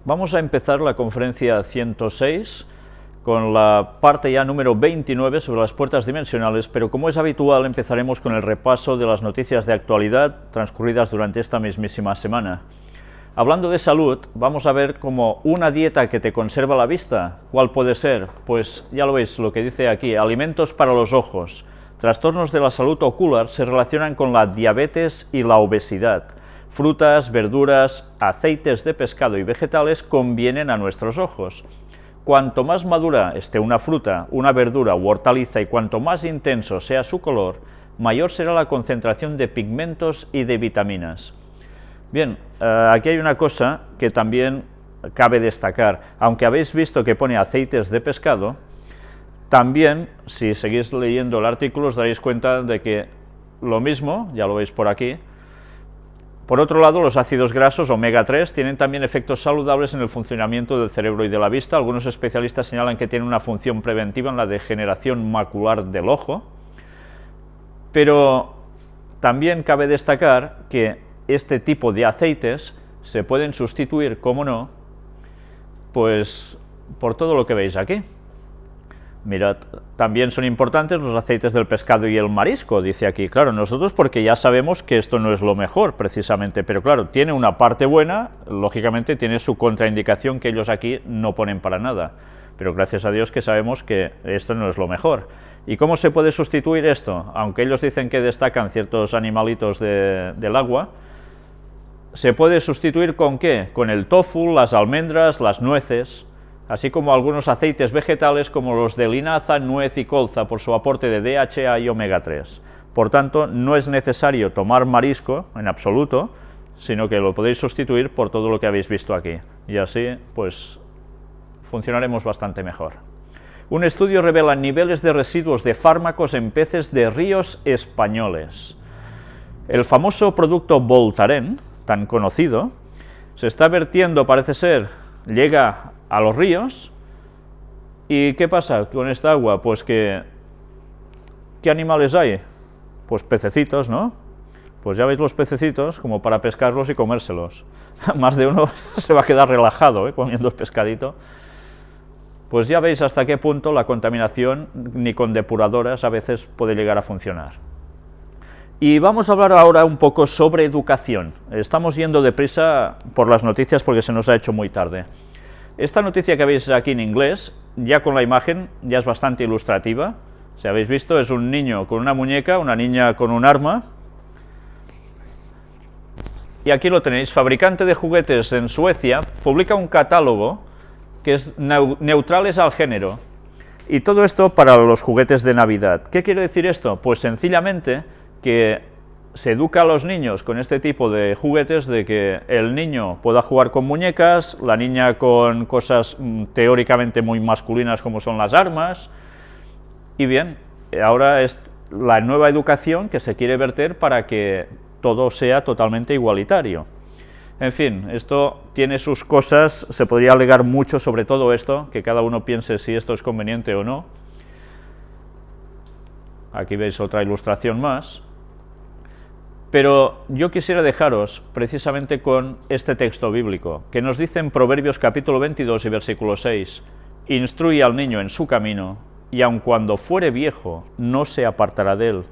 Vamos a empezar la conferencia 106 con la parte ya número 29 sobre las puertas dimensionales, pero como es habitual empezaremos con el repaso de las noticias de actualidad transcurridas durante esta mismísima semana. Hablando de salud, vamos a ver como una dieta que te conserva la vista. ¿Cuál puede ser? Pues ya lo veis, lo que dice aquí, alimentos para los ojos. Trastornos de la salud ocular se relacionan con la diabetes y la obesidad. Frutas, verduras, aceites de pescado y vegetales convienen a nuestros ojos. Cuanto más madura esté una fruta, una verdura u hortaliza y cuanto más intenso sea su color, mayor será la concentración de pigmentos y de vitaminas. Bien, aquí hay una cosa que también cabe destacar. Aunque habéis visto que pone aceites de pescado, también, si seguís leyendo el artículo, os daréis cuenta de que lo mismo, ya lo veis por aquí. Por otro lado, los ácidos grasos omega 3 tienen también efectos saludables en el funcionamiento del cerebro y de la vista. Algunos especialistas señalan que tienen una función preventiva en la degeneración macular del ojo. Pero también cabe destacar que este tipo de aceites se pueden sustituir, como no, pues por todo lo que veis aquí. Mirad, también son importantes los aceites del pescado y el marisco, dice aquí. Claro, nosotros porque ya sabemos que esto no es lo mejor, precisamente, pero claro, tiene una parte buena, lógicamente tiene su contraindicación que ellos aquí no ponen para nada. Pero gracias a Dios que sabemos que esto no es lo mejor. ¿Y cómo se puede sustituir esto? Aunque ellos dicen que destacan ciertos animalitos del agua, ¿se puede sustituir con qué? Con el tofu, las almendras, las nueces, así como algunos aceites vegetales como los de linaza, nuez y colza por su aporte de DHA y omega 3. Por tanto, no es necesario tomar marisco en absoluto, sino que lo podéis sustituir por todo lo que habéis visto aquí. Y así, pues, funcionaremos bastante mejor. Un estudio revela niveles de residuos de fármacos en peces de ríos españoles. El famoso producto Voltaren, tan conocido, se está vertiendo, parece ser, llega a los ríos. ¿Y qué pasa con esta agua? Pues que ¿qué animales hay? Pues pececitos, ¿no? Pues ya veis los pececitos como para pescarlos y comérselos. Más de uno se va a quedar relajado, comiendo el pescadito. Pues ya veis hasta qué punto la contaminación ni con depuradoras a veces puede llegar a funcionar. Y vamos a hablar ahora un poco sobre educación. Estamos yendo deprisa por las noticias porque se nos ha hecho muy tarde. Esta noticia que veis aquí en inglés, ya con la imagen, ya es bastante ilustrativa. Si habéis visto, es un niño con una muñeca, una niña con un arma. Y aquí lo tenéis, fabricante de juguetes en Suecia, publica un catálogo que es neutrales al género. Y todo esto para los juguetes de Navidad. ¿Qué quiere decir esto? Pues sencillamente que se educa a los niños con este tipo de juguetes, de que el niño pueda jugar con muñecas, la niña con cosas teóricamente muy masculinas como son las armas, y bien, ahora es la nueva educación que se quiere verter para que todo sea totalmente igualitario. En fin, esto tiene sus cosas, se podría alegar mucho sobre todo esto, que cada uno piense si esto es conveniente o no. Aquí veis otra ilustración más. Pero yo quisiera dejaros precisamente con este texto bíblico, que nos dice en Proverbios capítulo 22 y versículo 6, «Instruye al niño en su camino, y aun cuando fuere viejo, no se apartará de él».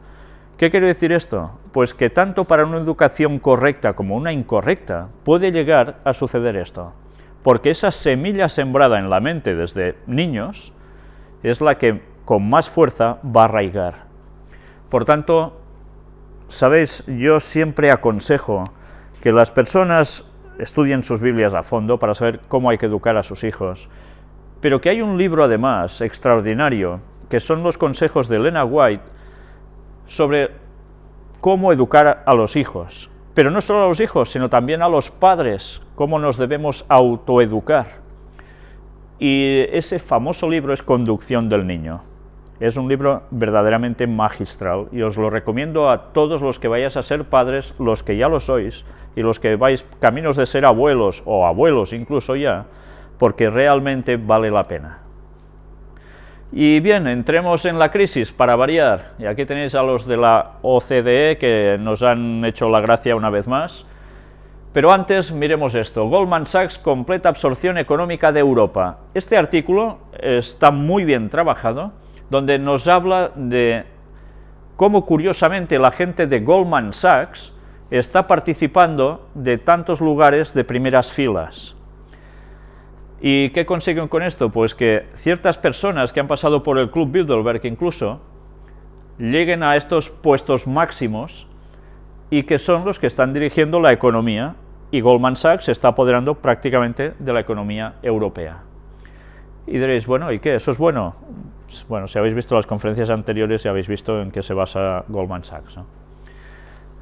¿Qué quiere decir esto? Pues que tanto para una educación correcta como una incorrecta puede llegar a suceder esto, porque esa semilla sembrada en la mente desde niños es la que con más fuerza va a arraigar. Por tanto, sabéis, yo siempre aconsejo que las personas estudien sus Biblias a fondo para saber cómo hay que educar a sus hijos, pero que hay un libro además extraordinario, que son los consejos de Elena White sobre cómo educar a los hijos, pero no solo a los hijos, sino también a los padres, cómo nos debemos autoeducar. Y ese famoso libro es Conducción del Niño. Es un libro verdaderamente magistral y os lo recomiendo a todos los que vayáis a ser padres, los que ya lo sois, y los que vais caminos de ser abuelos o abuelos incluso ya, porque realmente vale la pena. Y bien, entremos en la crisis para variar, y aquí tenéis a los de la OCDE que nos han hecho la gracia una vez más. Pero antes miremos esto, Goldman Sachs, completa absorción económica de Europa. Este artículo está muy bien trabajado, donde nos habla de cómo curiosamente la gente de Goldman Sachs está participando de tantos lugares de primeras filas. ¿Y qué consiguen con esto? Pues que ciertas personas que han pasado por el Club Bilderberg incluso, lleguen a estos puestos máximos y que son los que están dirigiendo la economía, y Goldman Sachs se está apoderando prácticamente de la economía europea. Y diréis, bueno, ¿y qué? ¿Eso es bueno? Bueno, si habéis visto las conferencias anteriores, ya habéis visto en qué se basa Goldman Sachs, ¿no?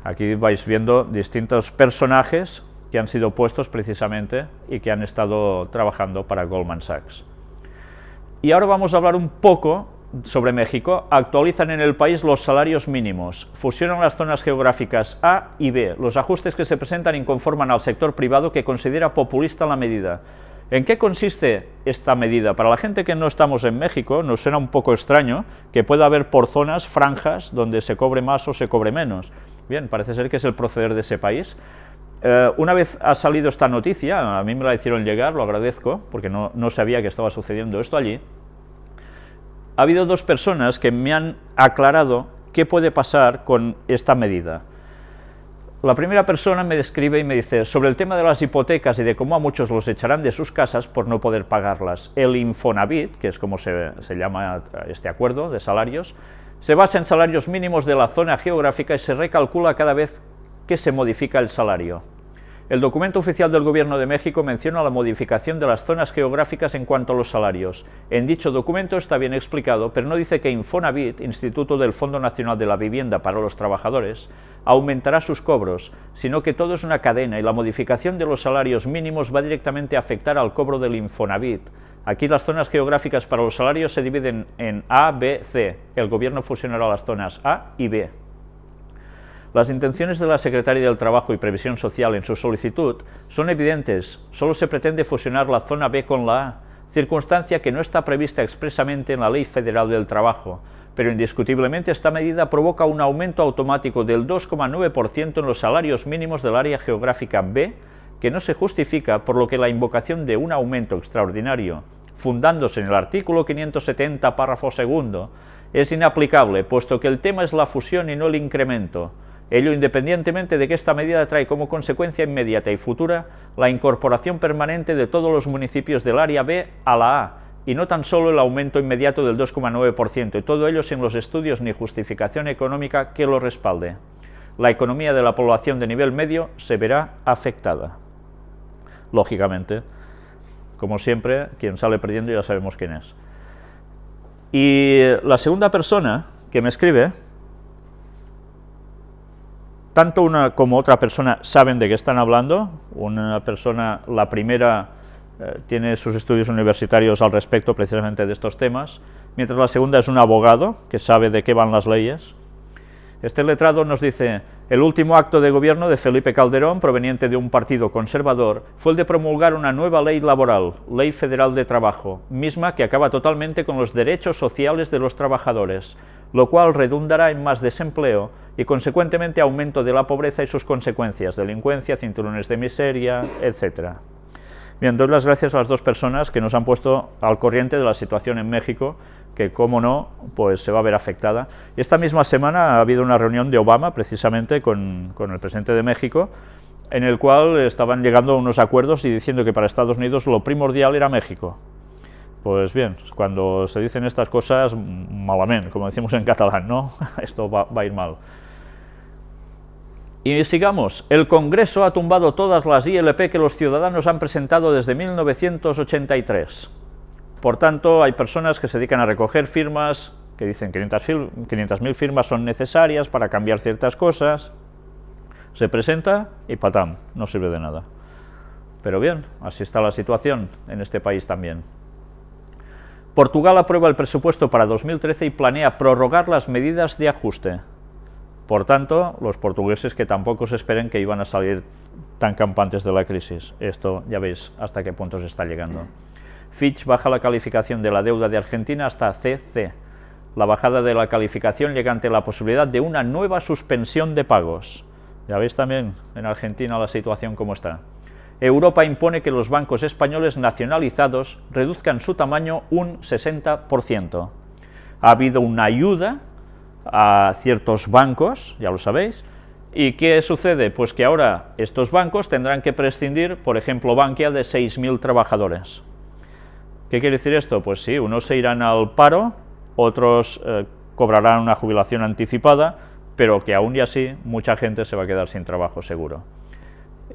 Aquí vais viendo distintos personajes que han sido puestos precisamente y que han estado trabajando para Goldman Sachs. Y ahora vamos a hablar un poco sobre México. Actualizan en el país los salarios mínimos, fusionan las zonas geográficas A y B. Los ajustes que se presentan inconforman al sector privado, que considera populista la medida. ¿En qué consiste esta medida? Para la gente que no estamos en México, nos suena un poco extraño que pueda haber por zonas franjas donde se cobre más o se cobre menos. Bien, parece ser que es el proceder de ese país. Una vez ha salido esta noticia, a mí me la hicieron llegar, lo agradezco, porque no sabía que estaba sucediendo esto allí. Ha habido dos personas que me han aclarado qué puede pasar con esta medida. La primera persona me describe y me dice, sobre el tema de las hipotecas y de cómo a muchos los echarán de sus casas por no poder pagarlas. El Infonavit, que es como se llama este acuerdo de salarios, se basa en salarios mínimos de la zona geográfica y se recalcula cada vez que se modifica el salario. El documento oficial del Gobierno de México menciona la modificación de las zonas geográficas en cuanto a los salarios. En dicho documento está bien explicado, pero no dice que Infonavit, Instituto del Fondo Nacional de la Vivienda para los Trabajadores, aumentará sus cobros, sino que todo es una cadena y la modificación de los salarios mínimos va directamente a afectar al cobro del Infonavit. Aquí las zonas geográficas para los salarios se dividen en A, B, C. El Gobierno fusionará las zonas A y B. Las intenciones de la Secretaría del Trabajo y Previsión Social en su solicitud son evidentes. Solo se pretende fusionar la zona B con la A, circunstancia que no está prevista expresamente en la Ley Federal del Trabajo, pero indiscutiblemente esta medida provoca un aumento automático del 2,9% en los salarios mínimos del área geográfica B, que no se justifica, por lo que la invocación de un aumento extraordinario, fundándose en el artículo 570, párrafo segundo, es inaplicable, puesto que el tema es la fusión y no el incremento. Ello independientemente de que esta medida trae como consecuencia inmediata y futura la incorporación permanente de todos los municipios del área B a la A, y no tan solo el aumento inmediato del 2,9%, y todo ello sin los estudios ni justificación económica que lo respalde. La economía de la población de nivel medio se verá afectada. Lógicamente, como siempre, quien sale perdiendo ya sabemos quién es. Y la segunda persona que me escribe, tanto una como otra persona saben de qué están hablando. Una persona, la primera, tiene sus estudios universitarios al respecto precisamente de estos temas, mientras la segunda es un abogado que sabe de qué van las leyes. Este letrado nos dice, el último acto de gobierno de Felipe Calderón, proveniente de un partido conservador, fue el de promulgar una nueva ley laboral, Ley Federal de Trabajo, misma que acaba totalmente con los derechos sociales de los trabajadores, lo cual redundará en más desempleo y consecuentemente aumento de la pobreza y sus consecuencias, delincuencia, cinturones de miseria, etc. Bien, doy las gracias a las dos personas que nos han puesto al corriente de la situación en México, que, cómo no, pues se va a ver afectada. Esta misma semana ha habido una reunión de Obama, precisamente, con el presidente de México, en el cual estaban llegando a unos acuerdos y diciendo que para Estados Unidos lo primordial era México. Pues bien, cuando se dicen estas cosas, malament, como decimos en catalán, ¿no? Esto va a ir mal. Y sigamos, el Congreso ha tumbado todas las ILP que los ciudadanos han presentado desde 1983. Por tanto, hay personas que se dedican a recoger firmas, que dicen que 500.000 firmas son necesarias para cambiar ciertas cosas. Se presenta y patam, no sirve de nada. Pero bien, así está la situación en este país también. Portugal aprueba el presupuesto para 2013 y planea prorrogar las medidas de ajuste. Por tanto, los portugueses que tampoco se esperen que iban a salir tan campantes de la crisis. Esto ya veis hasta qué punto se está llegando. Fitch baja la calificación de la deuda de Argentina hasta CC. La bajada de la calificación llega ante la posibilidad de una nueva suspensión de pagos. Ya veis también en Argentina la situación cómo está. Europa impone que los bancos españoles nacionalizados reduzcan su tamaño un 60%. Ha habido una ayuda a ciertos bancos, ya lo sabéis, ¿y qué sucede? Pues que ahora estos bancos tendrán que prescindir, por ejemplo, Bankia, de 6.000 trabajadores. ¿Qué quiere decir esto? Pues sí, unos se irán al paro, otros cobrarán una jubilación anticipada, pero que aún y así mucha gente se va a quedar sin trabajo seguro.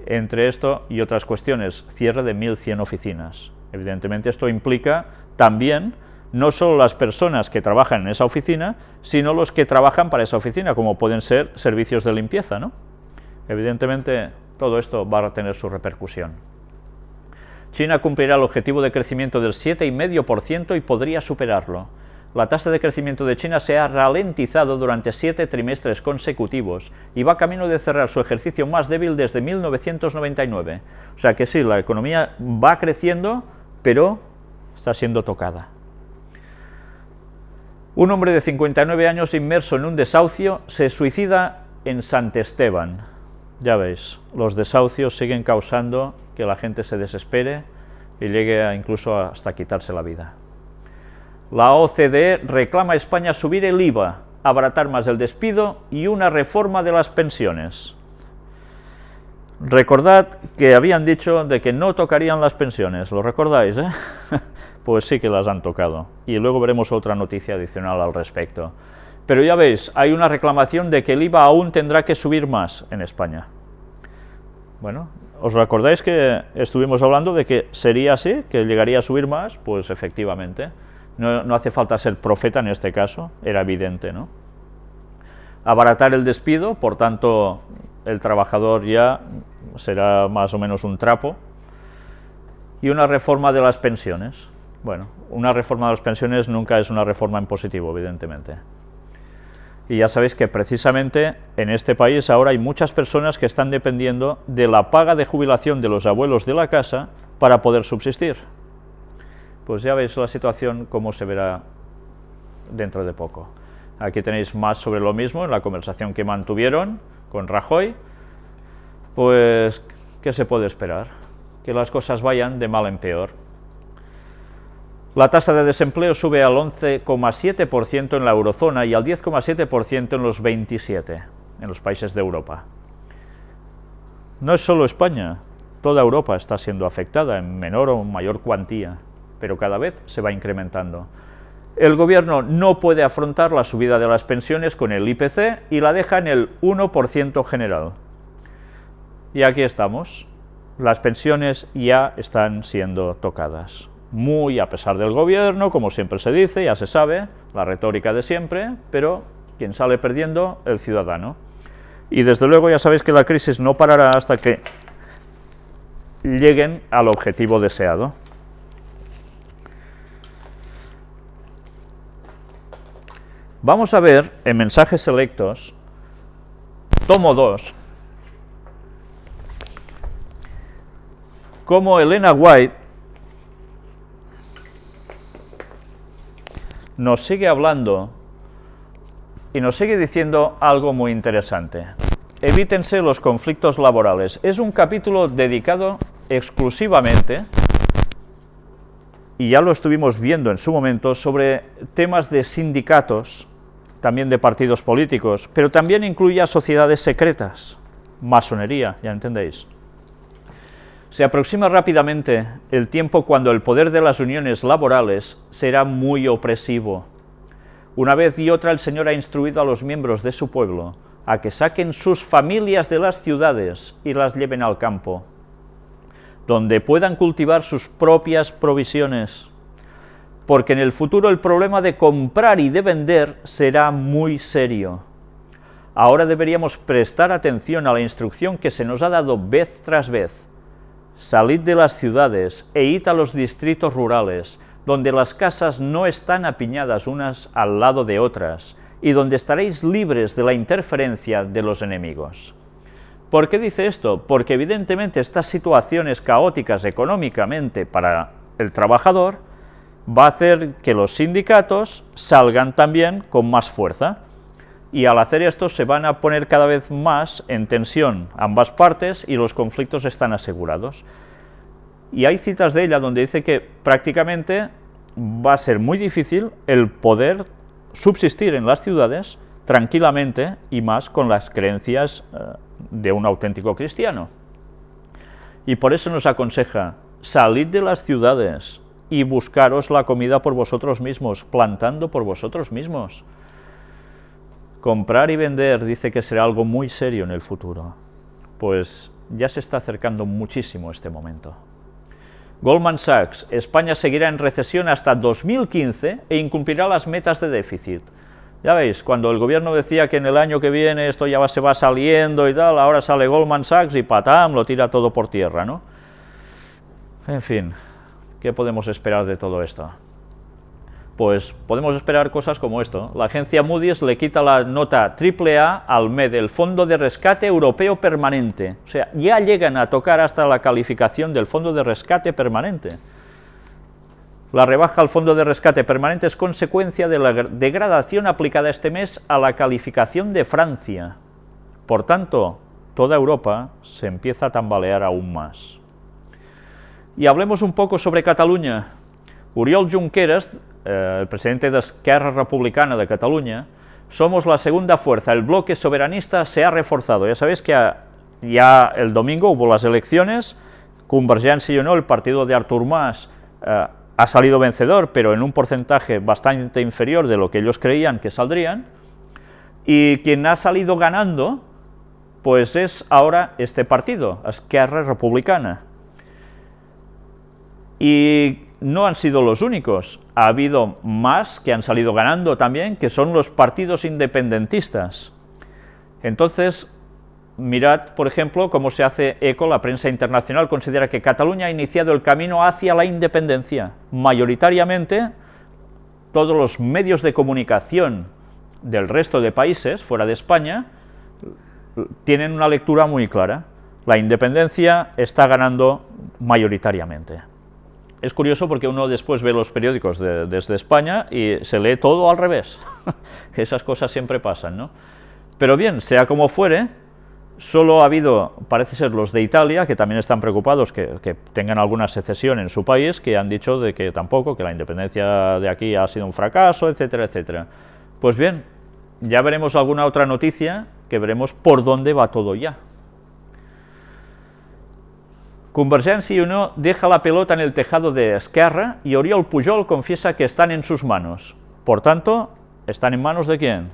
Entre esto y otras cuestiones, cierre de 1.100 oficinas. Evidentemente esto implica también no solo las personas que trabajan en esa oficina, sino los que trabajan para esa oficina, como pueden ser servicios de limpieza, ¿no? Evidentemente todo esto va a tener su repercusión. China cumplirá el objetivo de crecimiento del 7,5% y podría superarlo. La tasa de crecimiento de China se ha ralentizado durante 7 trimestres consecutivos y va camino de cerrar su ejercicio más débil desde 1999. O sea que sí, la economía va creciendo, pero está siendo tocada. Un hombre de 59 años inmerso en un desahucio se suicida en Sant Esteban. Ya veis, los desahucios siguen causando que la gente se desespere y llegue incluso hasta quitarse la vida. La OCDE reclama a España subir el IVA, abaratar más el despido y una reforma de las pensiones. Recordad que habían dicho de que no tocarían las pensiones, ¿lo recordáis, eh? Pues sí que las han tocado, y luego veremos otra noticia adicional al respecto. Pero ya veis, hay una reclamación de que el IVA aún tendrá que subir más en España. Bueno, ¿os recordáis que estuvimos hablando de que sería así, que llegaría a subir más? Pues efectivamente. No hace falta ser profeta en este caso, era evidente, ¿no? Abaratar el despido, por tanto, el trabajador ya será más o menos un trapo. Y una reforma de las pensiones. Bueno, una reforma de las pensiones nunca es una reforma en positivo, evidentemente. Y ya sabéis que precisamente en este país ahora hay muchas personas que están dependiendo de la paga de jubilación de los abuelos de la casa para poder subsistir. Pues ya veis la situación cómo se verá dentro de poco. Aquí tenéis más sobre lo mismo en la conversación que mantuvieron con Rajoy. Pues, ¿qué se puede esperar? Que las cosas vayan de mal en peor. La tasa de desempleo sube al 11,7% en la eurozona y al 10,7% en los 27, en los países de Europa. No es solo España, toda Europa está siendo afectada en menor o mayor cuantía, pero cada vez se va incrementando. El gobierno no puede afrontar la subida de las pensiones con el IPC y la deja en el 1% general. Y aquí estamos. Las pensiones ya están siendo tocadas. Muy a pesar del gobierno, como siempre se dice, ya se sabe, la retórica de siempre, pero quien sale perdiendo, el ciudadano. Y desde luego ya sabéis que la crisis no parará hasta que lleguen al objetivo deseado. Vamos a ver en mensajes selectos, tomo 2, cómo Elena White nos sigue hablando y nos sigue diciendo algo muy interesante. Evítense los conflictos laborales. Es un capítulo dedicado exclusivamente, y ya lo estuvimos viendo en su momento, sobre temas de sindicatos, también de partidos políticos, pero también incluye a sociedades secretas, masonería, ya entendéis. Se aproxima rápidamente el tiempo cuando el poder de las uniones laborales será muy opresivo. Una vez y otra el Señor ha instruido a los miembros de su pueblo a que saquen sus familias de las ciudades y las lleven al campo, donde puedan cultivar sus propias provisiones, porque en el futuro el problema de comprar y de vender será muy serio. Ahora deberíamos prestar atención a la instrucción que se nos ha dado vez tras vez. Salid de las ciudades e id a los distritos rurales, donde las casas no están apiñadas unas al lado de otras, y donde estaréis libres de la interferencia de los enemigos. ¿Por qué dice esto? Porque evidentemente estas situaciones caóticas económicamente para el trabajador va a hacer que los sindicatos salgan también con más fuerza. y al hacer esto se van a poner cada vez más en tensión ambas partes y los conflictos están asegurados. Y hay citas de ella donde dice que prácticamente va a ser muy difícil el poder subsistir en las ciudades tranquilamente y más con las creencias de un auténtico cristiano. Y por eso nos aconseja, salid de las ciudades y buscaros la comida por vosotros mismos, plantando por vosotros mismos. Comprar y vender dice que será algo muy serio en el futuro, pues ya se está acercando muchísimo este momento. Goldman Sachs, España seguirá en recesión hasta 2015 e incumplirá las metas de déficit. Ya veis, cuando el gobierno decía que en el año que viene esto ya se va saliendo y tal, ahora sale Goldman Sachs y patam, lo tira todo por tierra, ¿no? En fin, ¿qué podemos esperar de todo esto? Pues podemos esperar cosas como esto. La agencia Moody's le quita la nota AAA al MED, el Fondo de Rescate Europeo Permanente. O sea, ya llegan a tocar hasta la calificación del Fondo de Rescate Permanente. La rebaja al Fondo de Rescate Permanente es consecuencia de la degradación aplicada este mes a la calificación de Francia. Por tanto, toda Europa se empieza a tambalear aún más. Y hablemos un poco sobre Cataluña. Oriol Junqueras, el presidente de Esquerra Republicana de Cataluña, somos la segunda fuerza, el bloque soberanista se ha reforzado. Ya sabéis que ya el domingo hubo las elecciones, Convergència i Unió, el partido de Artur Mas, ha salido vencedor, pero en un porcentaje bastante inferior de lo que ellos creían que saldrían, y quien ha salido ganando, pues es ahora este partido, Esquerra Republicana. Y no han sido los únicos, ha habido más que han salido ganando también, que son los partidos independentistas. Entonces, mirad, por ejemplo, cómo se hace eco, la prensa internacional considera que Cataluña ha iniciado el camino hacia la independencia. Mayoritariamente, todos los medios de comunicación del resto de países, fuera de España, tienen una lectura muy clara. La independencia está ganando mayoritariamente. Es curioso porque uno después ve los periódicos desde España y se lee todo al revés. Esas cosas siempre pasan, ¿no? Pero bien, sea como fuere, solo ha habido, parece ser los de Italia, que también están preocupados que tengan alguna secesión en su país, que han dicho de que tampoco, que la independencia de aquí ha sido un fracaso, etcétera, etcétera. Pues bien, ya veremos alguna otra noticia, que veremos por dónde va todo ya. Convergència i Unió deja la pelota en el tejado de Esquerra y Oriol Pujol confiesa que están en sus manos. Por tanto, ¿están en manos de quién?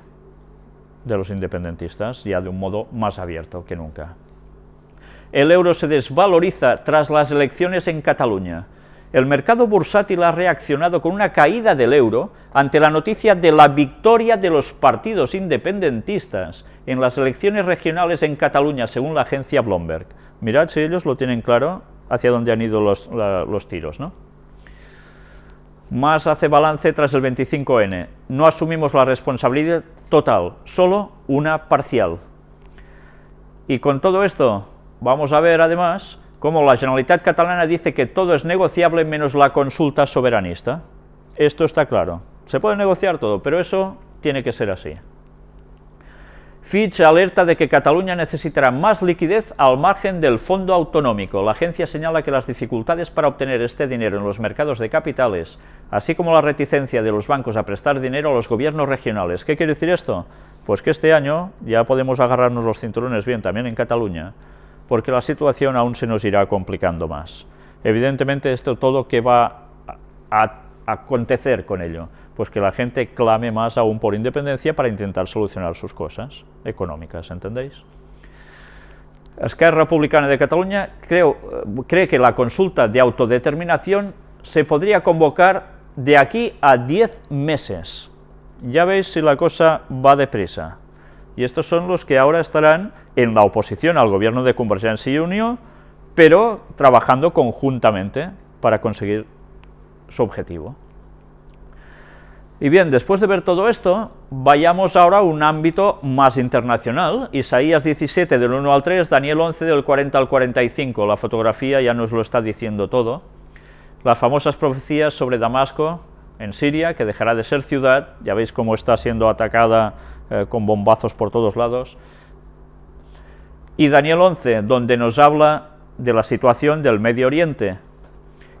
De los independentistas, ya de un modo más abierto que nunca. El euro se desvaloriza tras las elecciones en Cataluña. El mercado bursátil ha reaccionado con una caída del euro ante la noticia de la victoria de los partidos independentistas en las elecciones regionales en Cataluña, según la agencia Bloomberg. Mirad si ellos lo tienen claro hacia dónde han ido los tiros, ¿no? Mas hace balance tras el 25N. No asumimos la responsabilidad total, solo una parcial. Y con todo esto vamos a ver además cómo la Generalitat catalana dice que todo es negociable menos la consulta soberanista. Esto está claro. Se puede negociar todo, pero eso tiene que ser así. Fitch alerta de que Cataluña necesitará más liquidez al margen del fondo autonómico. La agencia señala que las dificultades para obtener este dinero en los mercados de capitales, así como la reticencia de los bancos a prestar dinero a los gobiernos regionales. ¿Qué quiere decir esto? Pues que este año ya podemos agarrarnos los cinturones bien también en Cataluña, porque la situación aún se nos irá complicando más. Evidentemente, esto todo que va a acontecer con ello, pues que la gente clame más aún por independencia para intentar solucionar sus cosas económicas, ¿entendéis? Esquerra Republicana de Cataluña cree que la consulta de autodeterminación se podría convocar de aquí a 10 meses. Ya veis si la cosa va deprisa. Y estos son los que ahora estarán en la oposición al gobierno de Convergència i Unió, pero trabajando conjuntamente para conseguir su objetivo. Y bien, después de ver todo esto, vayamos ahora a un ámbito más internacional. Isaías 17 del 1 al 3, Daniel 11 del 40 al 45. La fotografía ya nos lo está diciendo todo. Las famosas profecías sobre Damasco en Siria, que dejará de ser ciudad. Ya veis cómo está siendo atacada con bombazos por todos lados. Y Daniel 11, donde nos habla de la situación del Medio Oriente.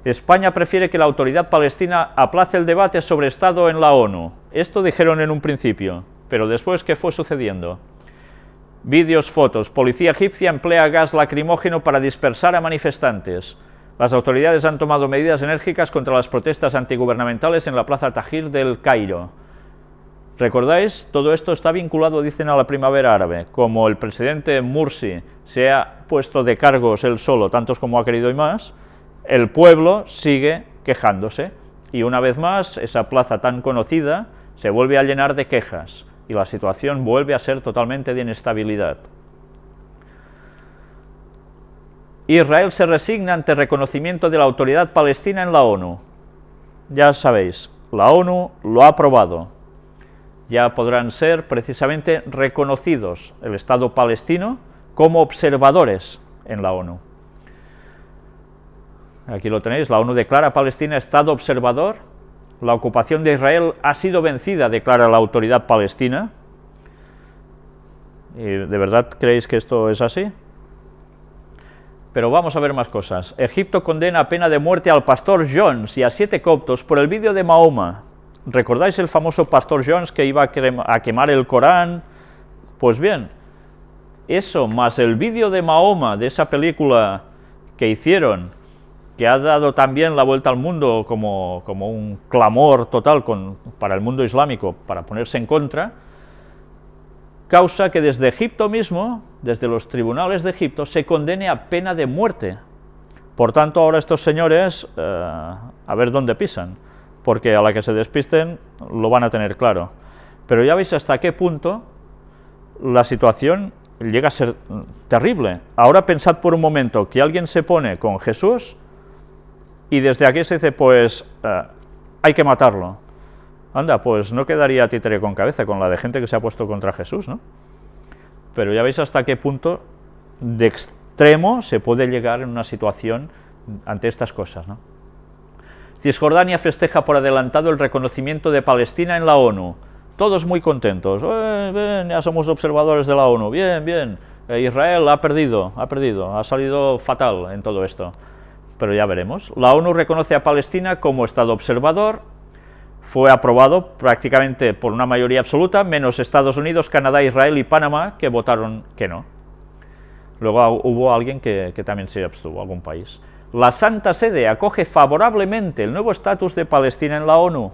España prefiere que la autoridad palestina aplace el debate sobre Estado en la ONU. Esto dijeron en un principio, pero después, ¿qué fue sucediendo? Vídeos, fotos. Policía egipcia emplea gas lacrimógeno para dispersar a manifestantes. Las autoridades han tomado medidas enérgicas contra las protestas antigubernamentales en la Plaza Tahrir del Cairo. ¿Recordáis? Todo esto está vinculado, dicen, a la primavera árabe. Como el presidente Mursi se ha puesto de cargos él solo, tantos como ha querido y más, el pueblo sigue quejándose. Y una vez más, esa plaza tan conocida se vuelve a llenar de quejas y la situación vuelve a ser totalmente de inestabilidad. Israel se resigna ante reconocimiento de la autoridad palestina en la ONU. Ya sabéis, la ONU lo ha aprobado. Ya podrán ser precisamente reconocidos el Estado palestino como observadores en la ONU. Aquí lo tenéis, la ONU declara a Palestina Estado observador, la ocupación de Israel ha sido vencida, declara la autoridad palestina. ¿Y de verdad creéis que esto es así? Pero vamos a ver más cosas. Egipto condena a pena de muerte al pastor Jones y a 7 coptos por el vídeo de Mahoma. ¿Recordáis el famoso pastor Jones que iba a quemar el Corán? Pues bien, eso más el vídeo de Mahoma, de esa película que hicieron, que ha dado también la vuelta al mundo como un clamor total para el mundo islámico, para ponerse en contra, causa que desde Egipto mismo, desde los tribunales de Egipto, se condene a pena de muerte. Por tanto, ahora estos señores, a ver dónde pisan, porque a la que se despisten lo van a tener claro. Pero ya veis hasta qué punto la situación llega a ser terrible. Ahora pensad por un momento que alguien se pone con Jesús y desde aquí se dice, pues, hay que matarlo. Anda, pues no quedaría títere con cabeza con la de gente que se ha puesto contra Jesús, ¿no? Pero ya veis hasta qué punto de extremo se puede llegar en una situación ante estas cosas, ¿no? Cisjordania festeja por adelantado el reconocimiento de Palestina en la ONU. Todos muy contentos. Bien, ya somos observadores de la ONU. Bien, bien. Israel ha perdido, ha salido fatal en todo esto. Pero ya veremos. La ONU reconoce a Palestina como Estado observador. Fue aprobado prácticamente por una mayoría absoluta, menos Estados Unidos, Canadá, Israel y Panamá, que votaron que no. Luego hubo alguien que también se abstuvo, algún país. La Santa Sede acoge favorablemente el nuevo estatus de Palestina en la ONU.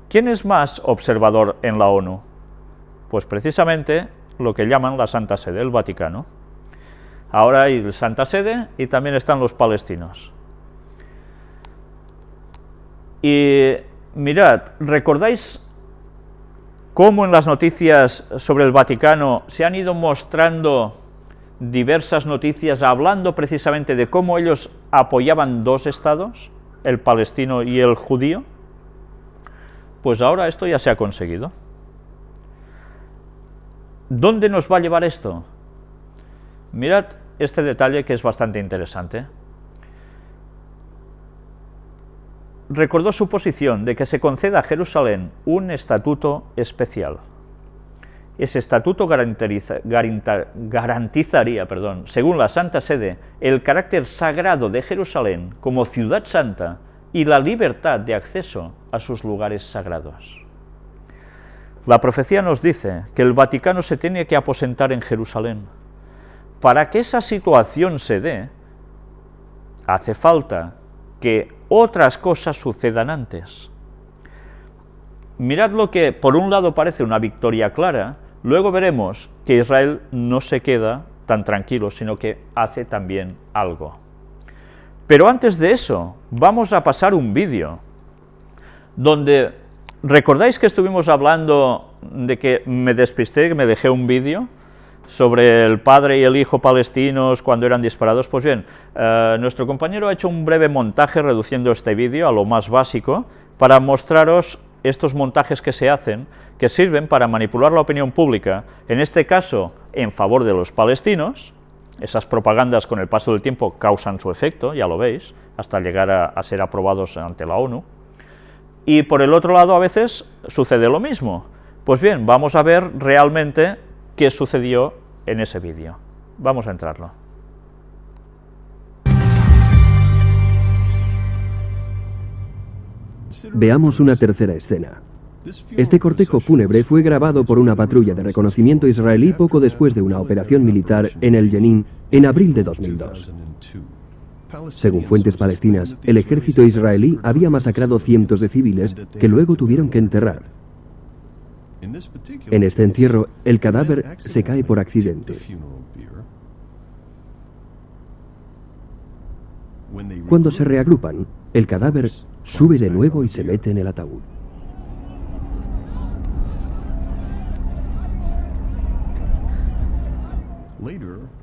¿Quién es más observador en la ONU? Pues precisamente lo que llaman la Santa Sede, el Vaticano. Ahora hay la Santa Sede y también están los palestinos. Y mirad, ¿recordáis cómo en las noticias sobre el Vaticano se han ido mostrando diversas noticias hablando precisamente de cómo ellos apoyaban 2 estados, el palestino y el judío? Pues ahora esto ya se ha conseguido. ¿Dónde nos va a llevar esto? Mirad este detalle que es bastante interesante. Recordó su posición de que se conceda a Jerusalén un estatuto especial. Ese estatuto garantizaría, según la Santa Sede, el carácter sagrado de Jerusalén como ciudad santa y la libertad de acceso a sus lugares sagrados. La profecía nos dice que el Vaticano se tiene que aposentar en Jerusalén. Para que esa situación se dé, hace falta que otras cosas sucedan antes. Mirad lo que por un lado parece una victoria clara, luego veremos que Israel no se queda tan tranquilo, sino que hace también algo. Pero antes de eso, vamos a pasar un vídeo, donde, ¿recordáis que estuvimos hablando de que me despisté, que me dejé un vídeo sobre el padre y el hijo palestinos cuando eran disparados? Pues bien, nuestro compañero ha hecho un breve montaje reduciendo este vídeo a lo más básico para mostraros estos montajes que se hacen, que sirven para manipular la opinión pública, en este caso en favor de los palestinos. Esas propagandas con el paso del tiempo causan su efecto, ya lo veis, hasta llegar a ser aprobados ante la ONU. Y por el otro lado a veces sucede lo mismo, Pues bien, vamos a ver realmente qué sucedió en ese vídeo. Vamos a entrarlo. Veamos una tercera escena. Este cortejo fúnebre fue grabado por una patrulla de reconocimiento israelí poco después de una operación militar en el Jenin en abril de 2002. Según fuentes palestinas, el ejército israelí había masacrado cientos de civiles que luego tuvieron que enterrar. En este entierro, el cadáver se cae por accidente. Cuando se reagrupan, el cadáver sube de nuevo y se mete en el ataúd.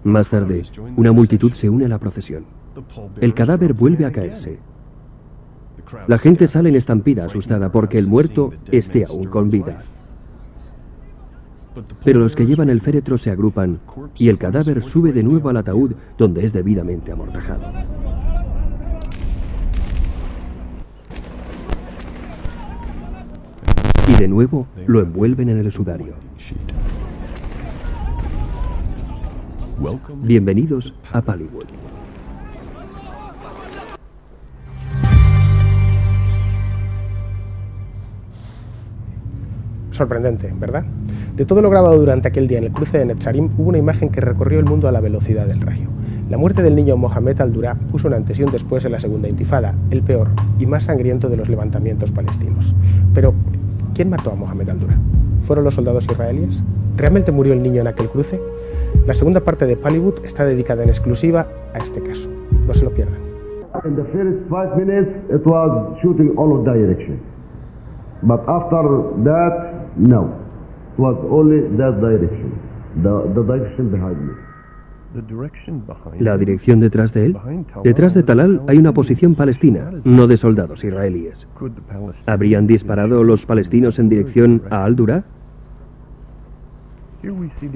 Más tarde, una multitud se une a la procesión. El cadáver vuelve a caerse. La gente sale en estampida asustada porque el muerto esté aún con vida. Pero los que llevan el féretro se agrupan y el cadáver sube de nuevo al ataúd donde es debidamente amortajado. Y de nuevo lo envuelven en el sudario. Bienvenidos a Pallywood. Sorprendente, ¿verdad? De todo lo grabado durante aquel día en el cruce de Netzarim, hubo una imagen que recorrió el mundo a la velocidad del rayo. La muerte del niño Mohamed al-Dura puso un antes y un después en la segunda intifada, el peor y más sangriento de los levantamientos palestinos. Pero, ¿quién mató a Mohamed al-Dura? ¿Fueron los soldados israelíes? ¿Realmente murió el niño en aquel cruce? La segunda parte de Pallywood está dedicada en exclusiva a este caso. No se lo pierdan. In the first 5 minutes, it was shooting all of direction. But after that, no. It was only that direction. The direction behind me. La dirección detrás de él. Detrás de Talal hay una posición palestina, no de soldados israelíes. ¿Habrían disparado los palestinos en dirección a al-Dura?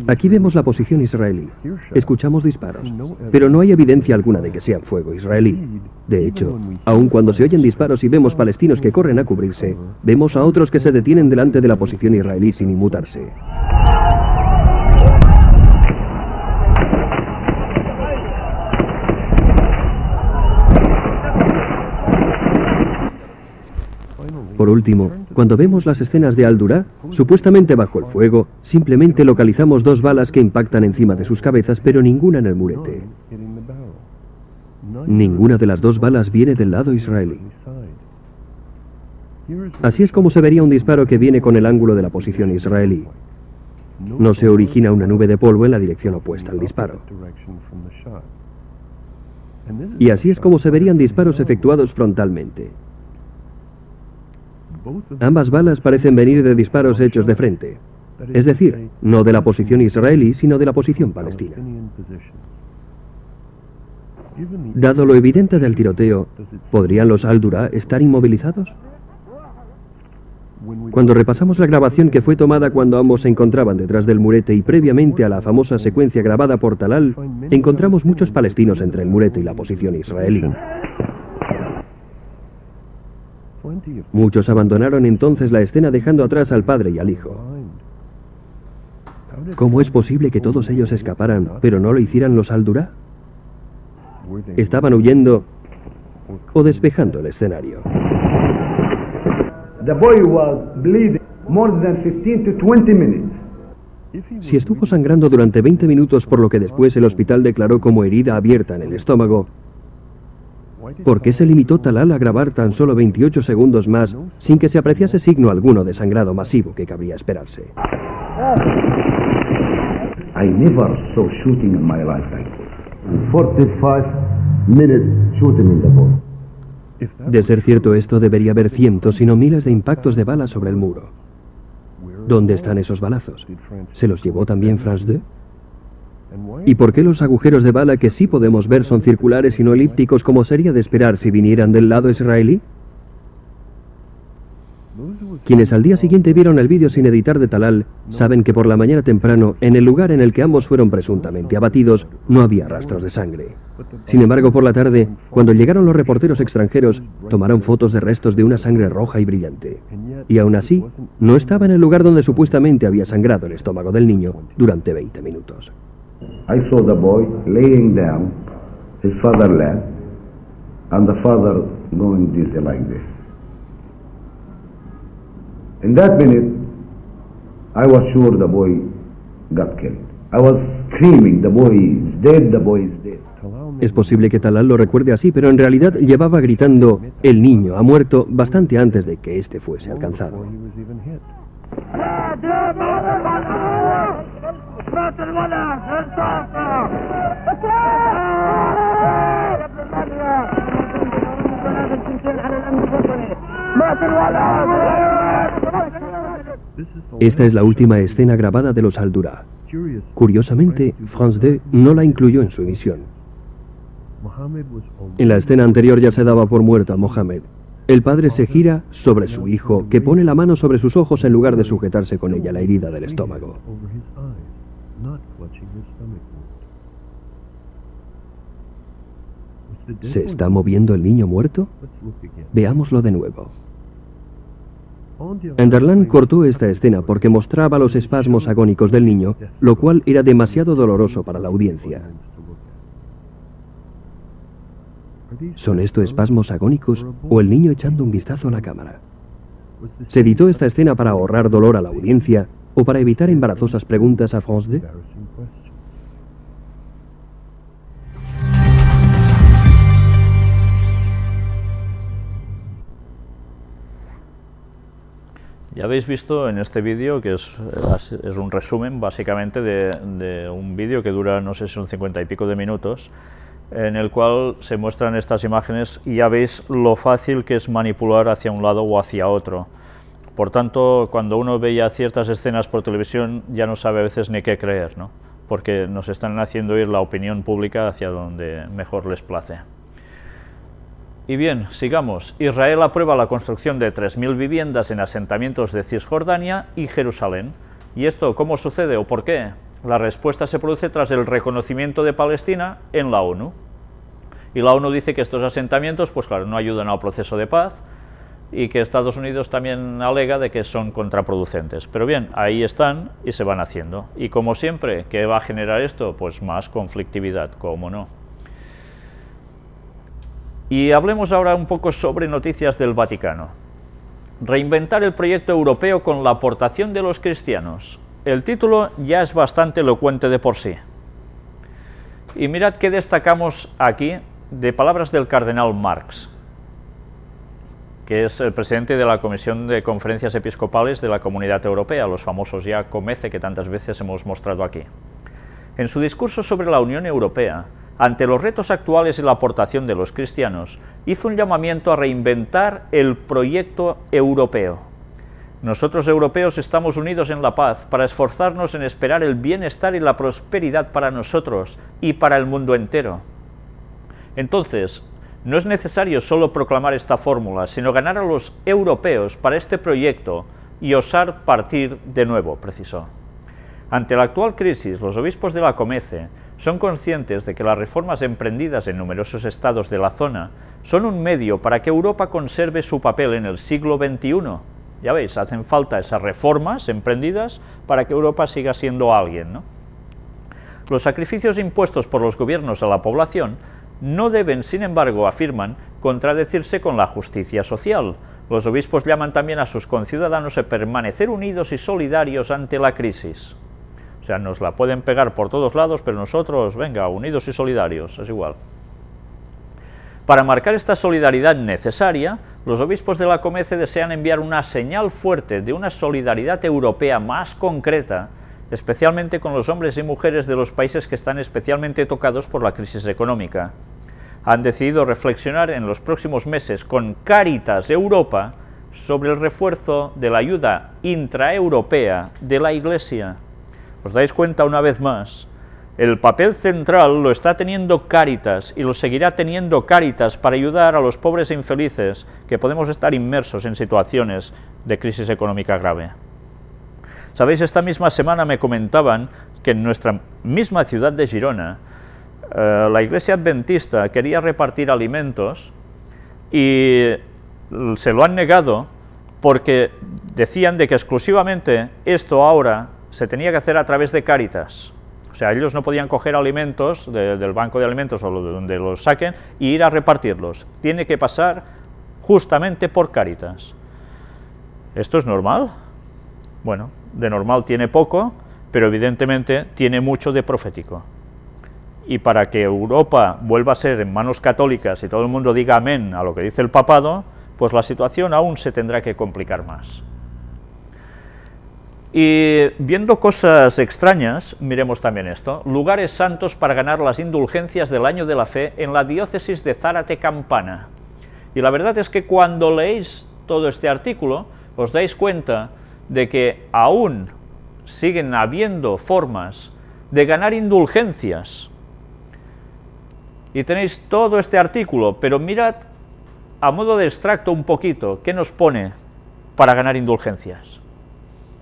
Aquí vemos la posición israelí. Escuchamos disparos, pero no hay evidencia alguna de que sea fuego israelí. De hecho, aun cuando se oyen disparos y vemos palestinos que corren a cubrirse, vemos a otros que se detienen delante de la posición israelí sin inmutarse. Por último, cuando vemos las escenas de al-Dura, supuestamente bajo el fuego, simplemente localizamos 2 balas que impactan encima de sus cabezas, pero ninguna en el murete. Ninguna de las 2 balas viene del lado israelí. Así es como se vería un disparo que viene con el ángulo de la posición israelí. No se origina una nube de polvo en la dirección opuesta al disparo. Y así es como se verían disparos efectuados frontalmente. Ambas balas parecen venir de disparos hechos de frente, es decir, no de la posición israelí, sino de la posición palestina. Dado lo evidente del tiroteo, ¿podrían los al-Dura estar inmovilizados? Cuando repasamos la grabación que fue tomada cuando ambos se encontraban detrás del murete y previamente a la famosa secuencia grabada por Talal, encontramos muchos palestinos entre el murete y la posición israelí. Muchos abandonaron entonces la escena dejando atrás al padre y al hijo. ¿Cómo es posible que todos ellos escaparan, pero no lo hicieran los al-Dura? ¿Estaban huyendo o despejando el escenario? The boy was bleeding more than 15 to 20 minutes. Si estuvo sangrando durante 20 minutos, por lo que después el hospital declaró como herida abierta en el estómago, ¿por qué se limitó Talal a grabar tan solo 28 segundos más sin que se apreciase signo alguno de sangrado masivo que cabría esperarse? I never saw shooting in my lifetime. 45 minutes shooting in the boy. De ser cierto esto, debería haber cientos, si no miles de impactos de balas sobre el muro. ¿Dónde están esos balazos? ¿Se los llevó también France 2? ¿Y por qué los agujeros de bala que sí podemos ver son circulares y no elípticos como sería de esperar si vinieran del lado israelí? Quienes al día siguiente vieron el vídeo sin editar de Talal saben que por la mañana temprano, en el lugar en el que ambos fueron presuntamente abatidos, no había rastros de sangre. Sin embargo, por la tarde, cuando llegaron los reporteros extranjeros, tomaron fotos de restos de una sangre roja y brillante. Y aún así, no estaba en el lugar donde supuestamente había sangrado el estómago del niño durante 20 minutos. I saw the boy laying down, his father lap, and the father going this like this. In that minute, I was sure the boy got killed. I was screaming, the boy is dead, the boy is dead. Es posible que Talal lo recuerde así, pero en realidad llevaba gritando "el niño ha muerto" bastante antes de que este fuese alcanzado. Esta es la última escena grabada de los Al-Dura. Curiosamente, France 2 no la incluyó en su emisión. En la escena anterior ya se daba por muerto a Mohammed. El padre se gira sobre su hijo, que pone la mano sobre sus ojos en lugar de sujetarse con ella la herida del estómago. ¿Se está moviendo el niño muerto? Veámoslo de nuevo. Enderland cortó esta escena porque mostraba los espasmos agónicos del niño, lo cual era demasiado doloroso para la audiencia. ¿Son estos espasmos agónicos o el niño echando un vistazo a la cámara? ¿Se editó esta escena para ahorrar dolor a la audiencia o para evitar embarazosas preguntas a France 2? Ya habéis visto en este vídeo, que es un resumen básicamente de un vídeo que dura, no sé si son 50 y pico de minutos, en el cual se muestran estas imágenes y ya veis lo fácil que es manipular hacia un lado o hacia otro. Por tanto, cuando uno veía ciertas escenas por televisión ya no sabe a veces ni qué creer, ¿no? Porque nos están haciendo ir la opinión pública hacia donde mejor les place. Y bien, sigamos. Israel aprueba la construcción de 3.000 viviendas en asentamientos de Cisjordania y Jerusalén. ¿Y esto cómo sucede o por qué? La respuesta se produce tras el reconocimiento de Palestina en la ONU. Y la ONU dice que estos asentamientos, pues claro, no ayudan al proceso de paz y que Estados Unidos también alega de que son contraproducentes. Pero bien, ahí están y se van haciendo. Y como siempre, ¿qué va a generar esto? Pues más conflictividad, ¿cómo no? Y hablemos ahora un poco sobre noticias del Vaticano. Reinventar el proyecto europeo con la aportación de los cristianos. El título ya es bastante elocuente de por sí. Y mirad qué destacamos aquí de palabras del cardenal Marx, que es el presidente de la Comisión de Conferencias Episcopales de la Comunidad Europea, los famosos ya COMECE que tantas veces hemos mostrado aquí. En su discurso sobre la Unión Europea, ante los retos actuales y la aportación de los cristianos, hizo un llamamiento a reinventar el proyecto europeo. Nosotros europeos estamos unidos en la paz para esforzarnos en esperar el bienestar y la prosperidad para nosotros y para el mundo entero. Entonces, no es necesario solo proclamar esta fórmula, sino ganar a los europeos para este proyecto y osar partir de nuevo, precisó. Ante la actual crisis, los obispos de la COMECE son conscientes de que las reformas emprendidas en numerosos estados de la zona son un medio para que Europa conserve su papel en el siglo XXI. Ya veis, hacen falta esas reformas emprendidas para que Europa siga siendo alguien, ¿no? Los sacrificios impuestos por los gobiernos a la población no deben, sin embargo, afirman, contradecirse con la justicia social. Los obispos llaman también a sus conciudadanos a permanecer unidos y solidarios ante la crisis. O sea, nos la pueden pegar por todos lados, pero nosotros, venga, unidos y solidarios, es igual. Para marcar esta solidaridad necesaria, los obispos de la COMECE desean enviar una señal fuerte de una solidaridad europea más concreta, especialmente con los hombres y mujeres de los países que están especialmente tocados por la crisis económica. Han decidido reflexionar en los próximos meses con Cáritas Europa sobre el refuerzo de la ayuda intraeuropea de la Iglesia. ¿Os dais cuenta una vez más El papel central lo está teniendo Cáritas y lo seguirá teniendo Cáritas para ayudar a los pobres e infelices que podemos estar inmersos en situaciones de crisis económica grave. Sabéis, esta misma semana me comentaban que en nuestra misma ciudad de Girona, la Iglesia Adventista quería repartir alimentos y se lo han negado porque decían de que exclusivamente esto ahora se tenía que hacer a través de Cáritas. O sea, ellos no podían coger alimentos del banco de alimentos o de donde los saquen y ir a repartirlos. Tiene que pasar justamente por Cáritas. ¿Esto es normal? Bueno, de normal tiene poco, pero evidentemente tiene mucho de profético. Y para que Europa vuelva a ser en manos católicas y todo el mundo diga amén a lo que dice el papado, pues la situación aún se tendrá que complicar más. Y viendo cosas extrañas, miremos también esto: lugares santos para ganar las indulgencias del año de la fe en la diócesis de Zárate-Campana. Y la verdad es que cuando leéis todo este artículo, os dais cuenta de que aún siguen habiendo formas de ganar indulgencias. Y tenéis todo este artículo, pero mirad a modo de extracto un poquito qué nos pone para ganar indulgencias.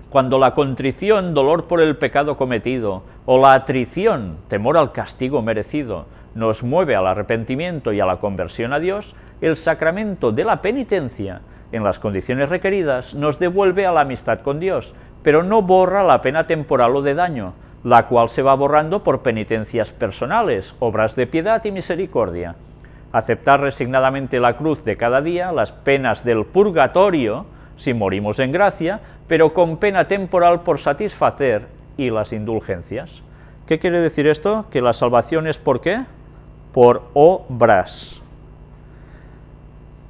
Cuando la contrición, dolor por el pecado cometido, o la atrición, temor al castigo merecido, nos mueve al arrepentimiento y a la conversión a Dios, el sacramento de la penitencia, en las condiciones requeridas, nos devuelve a la amistad con Dios, pero no borra la pena temporal o de daño, la cual se va borrando por penitencias personales, obras de piedad y misericordia. Aceptar resignadamente la cruz de cada día, las penas del purgatorio, si morimos en gracia, pero con pena temporal por satisfacer, y las indulgencias. ¿Qué quiere decir esto? Que la salvación es ¿por qué? Por obras.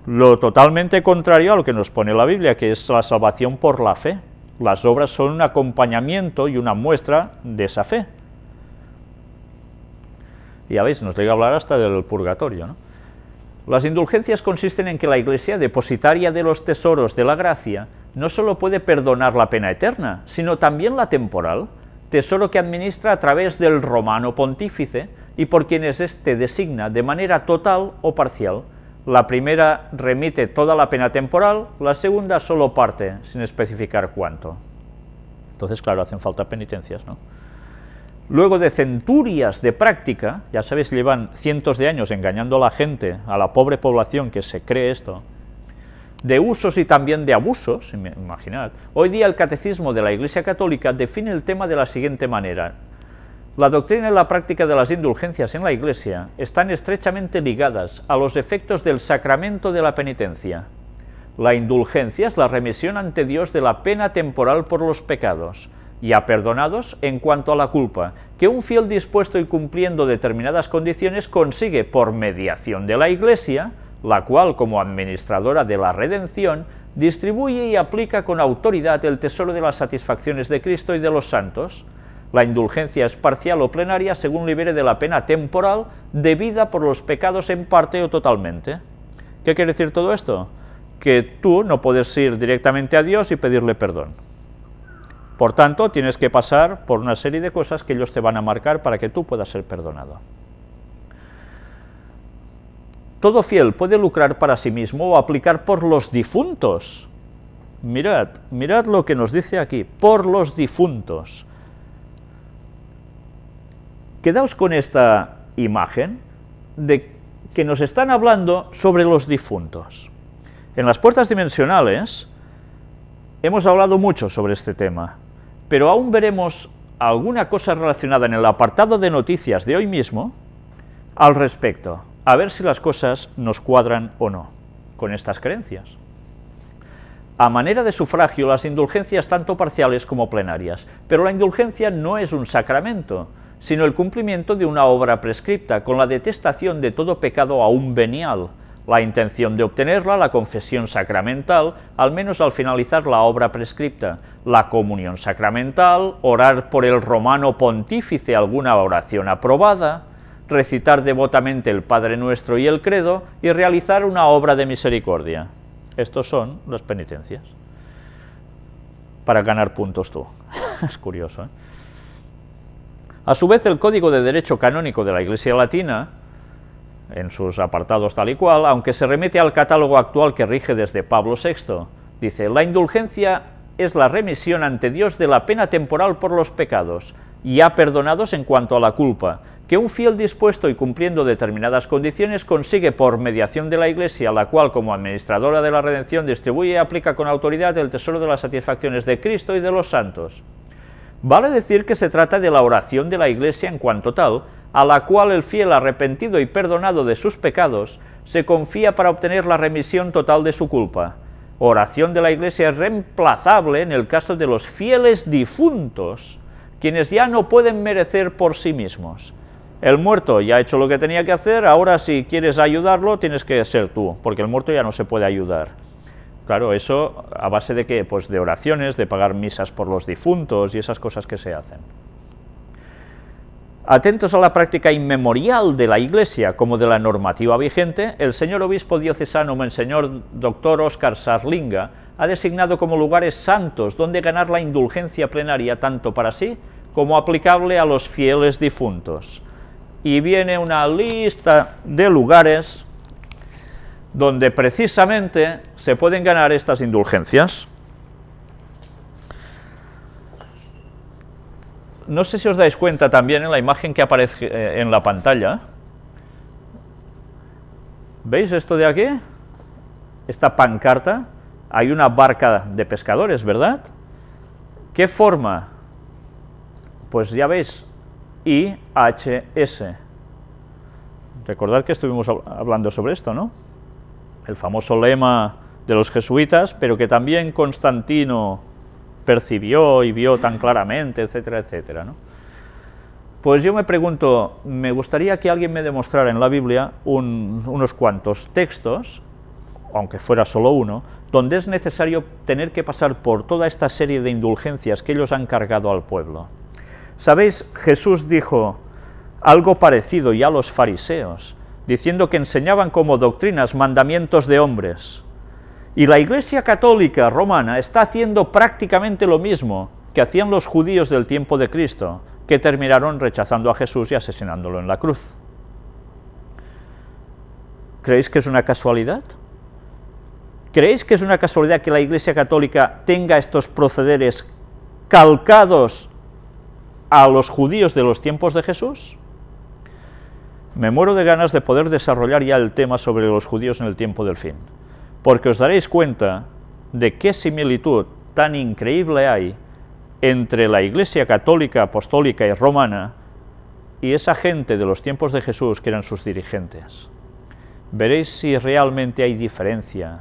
Lo totalmente contrario a lo que nos pone la Biblia, que es la salvación por la fe. Las obras son un acompañamiento y una muestra de esa fe. Y ya veis, nos llega a hablar hasta del purgatorio, ¿no? Las indulgencias consisten en que la Iglesia, depositaria de los tesoros de la gracia, no solo puede perdonar la pena eterna, sino también la temporal, tesoro que administra a través del romano pontífice y por quienes éste designa de manera total o parcial. La primera remite toda la pena temporal, la segunda solo parte, sin especificar cuánto. Entonces, claro, hacen falta penitencias, ¿no? Luego de centurias de práctica, ya sabéis, llevan cientos de años engañando a la gente, a la pobre población que se cree esto, de usos y también de abusos, imaginad. Hoy día el Catecismo de la Iglesia Católica define el tema de la siguiente manera: la doctrina y la práctica de las indulgencias en la Iglesia están estrechamente ligadas a los efectos del sacramento de la penitencia. La indulgencia es la remisión ante Dios de la pena temporal por los pecados, ya perdonados en cuanto a la culpa, que un fiel dispuesto y cumpliendo determinadas condiciones consigue por mediación de la Iglesia, la cual, como administradora de la redención, distribuye y aplica con autoridad el tesoro de las satisfacciones de Cristo y de los santos. La indulgencia es parcial o plenaria según libere de la pena temporal debida por los pecados en parte o totalmente. ¿Qué quiere decir todo esto? Que tú no puedes ir directamente a Dios y pedirle perdón. Por tanto, tienes que pasar por una serie de cosas que ellos te van a marcar para que tú puedas ser perdonado. Todo fiel puede lucrar para sí mismo o aplicar por los difuntos. Mirad lo que nos dice aquí, por los difuntos. Quedaos con esta imagen de que nos están hablando sobre los difuntos. En las puertas dimensionales hemos hablado mucho sobre este tema, pero aún veremos alguna cosa relacionada en el apartado de noticias de hoy mismo al respecto, a ver si las cosas nos cuadran o no con estas creencias. A manera de sufragio, las indulgencias tanto parciales como plenarias, pero la indulgencia no es un sacramento, sino el cumplimiento de una obra prescripta, con la detestación de todo pecado aún venial, la intención de obtenerla, la confesión sacramental, al menos al finalizar la obra prescripta, la comunión sacramental, orar por el romano pontífice alguna oración aprobada, recitar devotamente el Padre Nuestro y el Credo, y realizar una obra de misericordia. Estos son las penitencias. Para ganar puntos tú. Es curioso, ¿eh? A su vez, el Código de Derecho Canónico de la Iglesia Latina, en sus apartados tal y cual, aunque se remite al catálogo actual que rige desde Pablo VI, dice: la indulgencia es la remisión ante Dios de la pena temporal por los pecados, ya perdonados en cuanto a la culpa, que un fiel dispuesto y cumpliendo determinadas condiciones consigue por mediación de la Iglesia, la cual como administradora de la redención distribuye y aplica con autoridad el tesoro de las satisfacciones de Cristo y de los santos. Vale decir que se trata de la oración de la Iglesia en cuanto tal, a la cual el fiel arrepentido y perdonado de sus pecados se confía para obtener la remisión total de su culpa. Oración de la Iglesia es reemplazable en el caso de los fieles difuntos, quienes ya no pueden merecer por sí mismos. El muerto ya ha hecho lo que tenía que hacer, ahora si quieres ayudarlo tienes que ser tú, porque el muerto ya no se puede ayudar. Claro, eso a base de ¿qué? Pues de oraciones, de pagar misas por los difuntos y esas cosas que se hacen. Atentos a la práctica inmemorial de la Iglesia como de la normativa vigente, el señor obispo diocesano Monseñor Dr. Óscar Sarlinga ha designado como lugares santos donde ganar la indulgencia plenaria tanto para sí como aplicable a los fieles difuntos. Y viene una lista de lugares donde precisamente se pueden ganar estas indulgencias. No sé si os dais cuenta también en la imagen que aparece en la pantalla. ¿Veis esto de aquí? Esta pancarta. Hay una barca de pescadores, ¿verdad? ¿Qué forma? Pues ya veis, IHS. Recordad que estuvimos hablando sobre esto, ¿no? El famoso lema de los jesuitas, pero que también Constantino percibió y vio tan claramente, etcétera, etcétera, ¿no? Pues yo me pregunto, me gustaría que alguien me demostrara en la Biblia unos cuantos textos, aunque fuera solo uno, donde es necesario tener que pasar por toda esta serie de indulgencias que ellos han cargado al pueblo. ¿Sabéis? Jesús dijo algo parecido ya a los fariseos, diciendo que enseñaban como doctrinas mandamientos de hombres. Y la Iglesia Católica Romana está haciendo prácticamente lo mismo que hacían los judíos del tiempo de Cristo, que terminaron rechazando a Jesús y asesinándolo en la cruz. ¿Creéis que es una casualidad? ¿Creéis que es una casualidad que la Iglesia Católica tenga estos procederes calcados a los judíos de los tiempos de Jesús? Me muero de ganas de poder desarrollar ya el tema sobre los judíos en el tiempo del fin, porque os daréis cuenta de qué similitud tan increíble hay entre la Iglesia Católica, Apostólica y Romana y esa gente de los tiempos de Jesús que eran sus dirigentes. Veréis si realmente hay diferencia,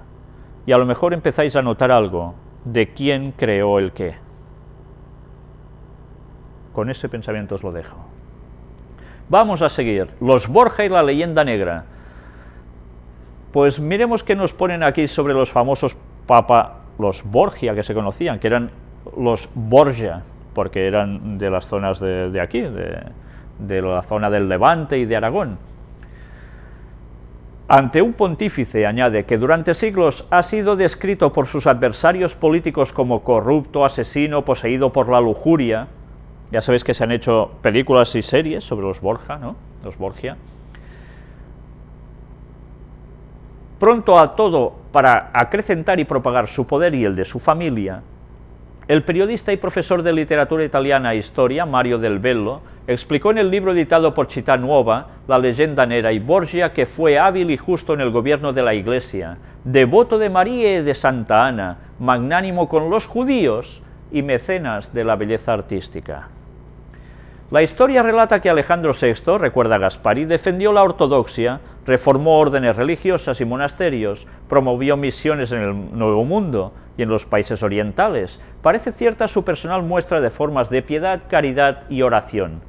y a lo mejor empezáis a notar algo de quién creó el qué. Con ese pensamiento os lo dejo. Vamos a seguir, los Borgia y la leyenda negra. Pues miremos qué nos ponen aquí sobre los famosos los Borgia que se conocían, que eran los Borgia, porque eran de las zonas de aquí, de la zona del Levante y de Aragón. Ante un pontífice, añade, que durante siglos ha sido descrito por sus adversarios políticos como corrupto, asesino, poseído por la lujuria. Ya sabéis que se han hecho películas y series sobre los Borgia, ¿no? Los Borgia. Pronto a todo para acrecentar y propagar su poder y el de su familia, el periodista y profesor de literatura italiana e historia, Mario Del Bello, explicó en el libro editado por Città Nuova, La leyenda negra y Borgia, que fue hábil y justo en el gobierno de la Iglesia, devoto de María y de Santa Ana, magnánimo con los judíos y mecenas de la belleza artística. La historia relata que Alejandro VI, recuerda Gaspari, defendió la ortodoxia, reformó órdenes religiosas y monasterios, promovió misiones en el Nuevo Mundo y en los países orientales. Parece cierta su personal muestra de formas de piedad, caridad y oración.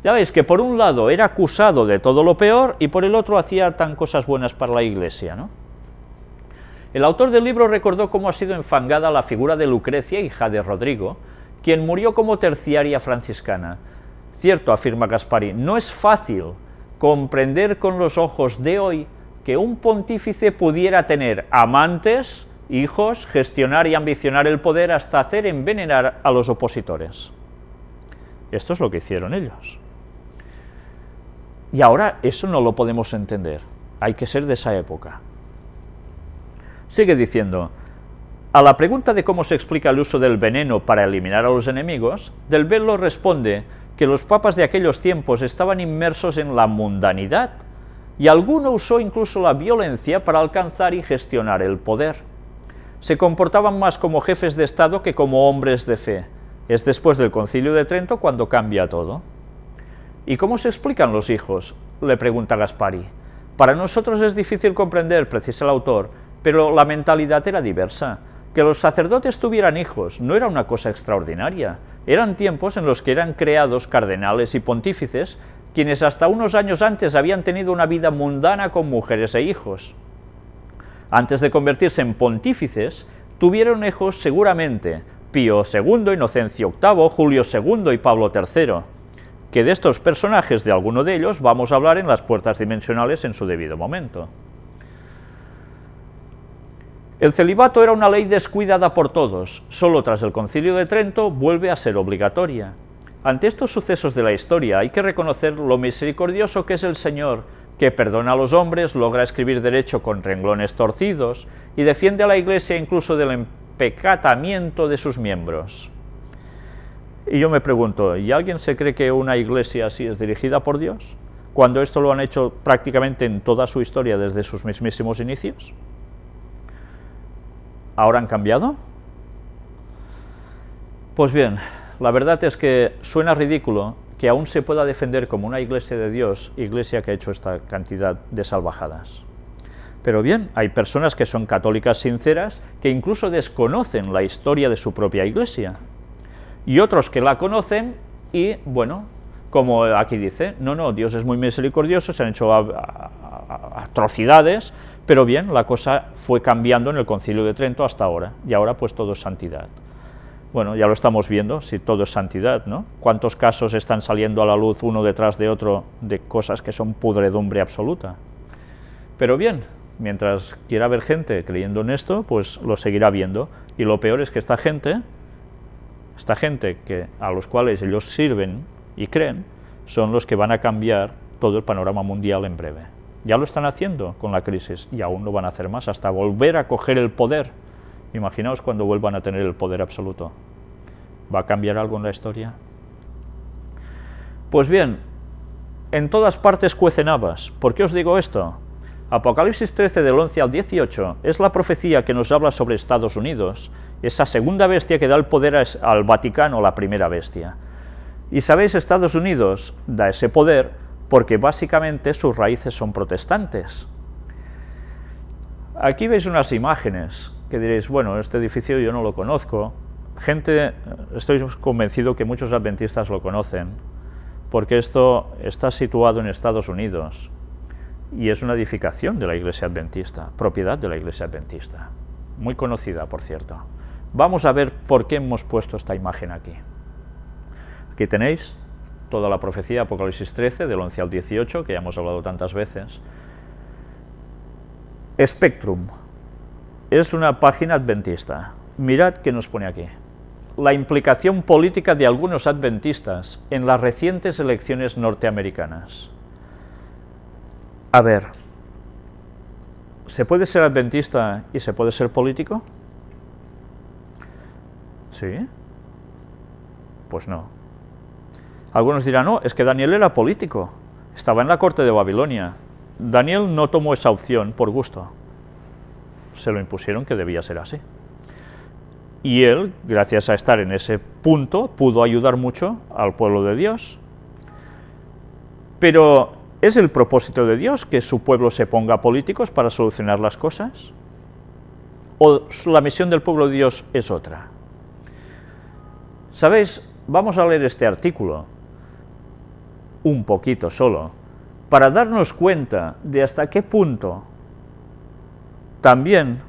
Ya veis que por un lado era acusado de todo lo peor y por el otro hacía tan cosas buenas para la Iglesia, ¿no? El autor del libro recordó cómo ha sido enfangada la figura de Lucrecia, hija de Rodrigo, quien murió como terciaria franciscana. Cierto, afirma Gaspari, no es fácil comprender con los ojos de hoy que un pontífice pudiera tener amantes, hijos, gestionar y ambicionar el poder hasta hacer envenenar a los opositores. Esto es lo que hicieron ellos. Y ahora eso no lo podemos entender, hay que ser de esa época. Sigue diciendo, a la pregunta de cómo se explica el uso del veneno para eliminar a los enemigos, Del Bello responde que los papas de aquellos tiempos estaban inmersos en la mundanidad, y alguno usó incluso la violencia para alcanzar y gestionar el poder. Se comportaban más como jefes de Estado que como hombres de fe. Es después del Concilio de Trento cuando cambia todo. ¿Y cómo se explican los hijos?, le pregunta Gaspari. Para nosotros es difícil comprender, precisa el autor, pero la mentalidad era diversa. Que los sacerdotes tuvieran hijos no era una cosa extraordinaria. Eran tiempos en los que eran creados cardenales y pontífices, quienes hasta unos años antes habían tenido una vida mundana con mujeres e hijos. Antes de convertirse en pontífices, tuvieron hijos seguramente Pío II, Inocencio VIII, Julio II y Pablo III, que de estos personajes, de alguno de ellos, vamos a hablar en las puertas dimensionales en su debido momento. El celibato era una ley descuidada por todos, solo tras el Concilio de Trento vuelve a ser obligatoria. Ante estos sucesos de la historia hay que reconocer lo misericordioso que es el Señor, que perdona a los hombres, logra escribir derecho con renglones torcidos y defiende a la Iglesia incluso del empecatamiento de sus miembros. Y yo me pregunto, ¿y alguien se cree que una Iglesia así es dirigida por Dios? Cuando esto lo han hecho prácticamente en toda su historia desde sus mismísimos inicios. ¿Ahora han cambiado? Pues bien, la verdad es que suena ridículo que aún se pueda defender como una iglesia de Dios, iglesia que ha hecho esta cantidad de salvajadas. Pero bien, hay personas que son católicas sinceras que incluso desconocen la historia de su propia iglesia. Y otros que la conocen y, bueno, como aquí dice, no, Dios es muy misericordioso, se han hecho atrocidades, pero bien, la cosa fue cambiando en el Concilio de Trento hasta ahora, y ahora pues todo es santidad. Bueno, ya lo estamos viendo, si todo es santidad, ¿no? ¿Cuántos casos están saliendo a la luz uno detrás de otro de cosas que son pudredumbre absoluta? Pero bien, mientras quiera haber gente creyendo en esto, pues lo seguirá viendo, y lo peor es que esta gente que a los cuales ellos sirven y creen, son los que van a cambiar todo el panorama mundial en breve. Ya lo están haciendo con la crisis y aún lo van a hacer más hasta volver a coger el poder. Imaginaos cuando vuelvan a tener el poder absoluto. ¿Va a cambiar algo en la historia? Pues bien, en todas partes cuecen habas. ¿Por qué os digo esto? Apocalipsis 13 del 11 al 18 es la profecía que nos habla sobre Estados Unidos, esa segunda bestia que da el poder al Vaticano, la primera bestia. Y sabéis, Estados Unidos da ese poder porque básicamente sus raíces son protestantes. Aquí veis unas imágenes que diréis, bueno, este edificio yo no lo conozco. Gente, estoy convencido que muchos adventistas lo conocen, porque esto está situado en Estados Unidos y es una edificación de la Iglesia Adventista, propiedad de la Iglesia Adventista, muy conocida, por cierto. Vamos a ver por qué hemos puesto esta imagen aquí. Aquí tenéis toda la profecía, Apocalipsis 13, del 11 al 18, que ya hemos hablado tantas veces. Spectrum es una página adventista. Mirad qué nos pone aquí. La implicación política de algunos adventistas en las recientes elecciones norteamericanas. A ver, ¿se puede ser adventista y se puede ser político? ¿Sí? Pues no. Algunos dirán, no, es que Daniel era político, estaba en la corte de Babilonia. Daniel no tomó esa opción por gusto, se lo impusieron que debía ser así. Y él, gracias a estar en ese punto, pudo ayudar mucho al pueblo de Dios. Pero, ¿es el propósito de Dios que su pueblo se ponga políticos para solucionar las cosas? ¿O la misión del pueblo de Dios es otra? ¿Sabéis? Vamos a leer este artículo, un poquito solo, para darnos cuenta de hasta qué punto también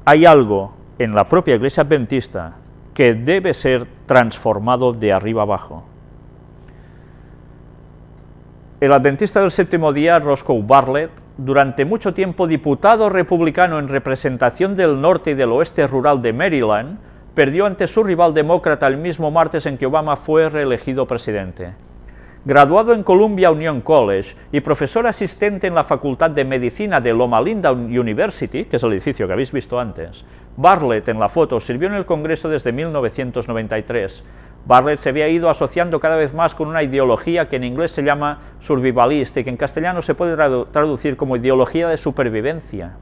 hay algo en la propia Iglesia Adventista que debe ser transformado de arriba abajo. El adventista del séptimo día, Roscoe Bartlett, durante mucho tiempo diputado republicano en representación del norte y del oeste rural de Maryland, perdió ante su rival demócrata el mismo martes en que Obama fue reelegido presidente. graduado en Columbia Union College y profesor asistente en la Facultad de Medicina de Loma Linda University, que es el edificio que habéis visto antes, Bartlett, en la foto, sirvió en el Congreso desde 1993. Bartlett se había ido asociando cada vez más con una ideología que en inglés se llama survivalist y que en castellano se puede traducir como ideología de supervivencia.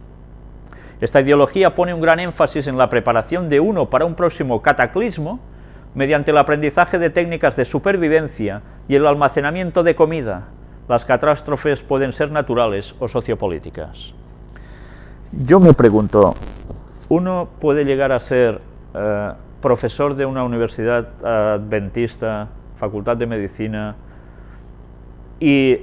Esta ideología pone un gran énfasis en la preparación de uno para un próximo cataclismo mediante el aprendizaje de técnicas de supervivencia y el almacenamiento de comida. Las catástrofes pueden ser naturales o sociopolíticas. Yo me pregunto, ¿uno puede llegar a ser profesor de una universidad adventista, facultad de medicina, y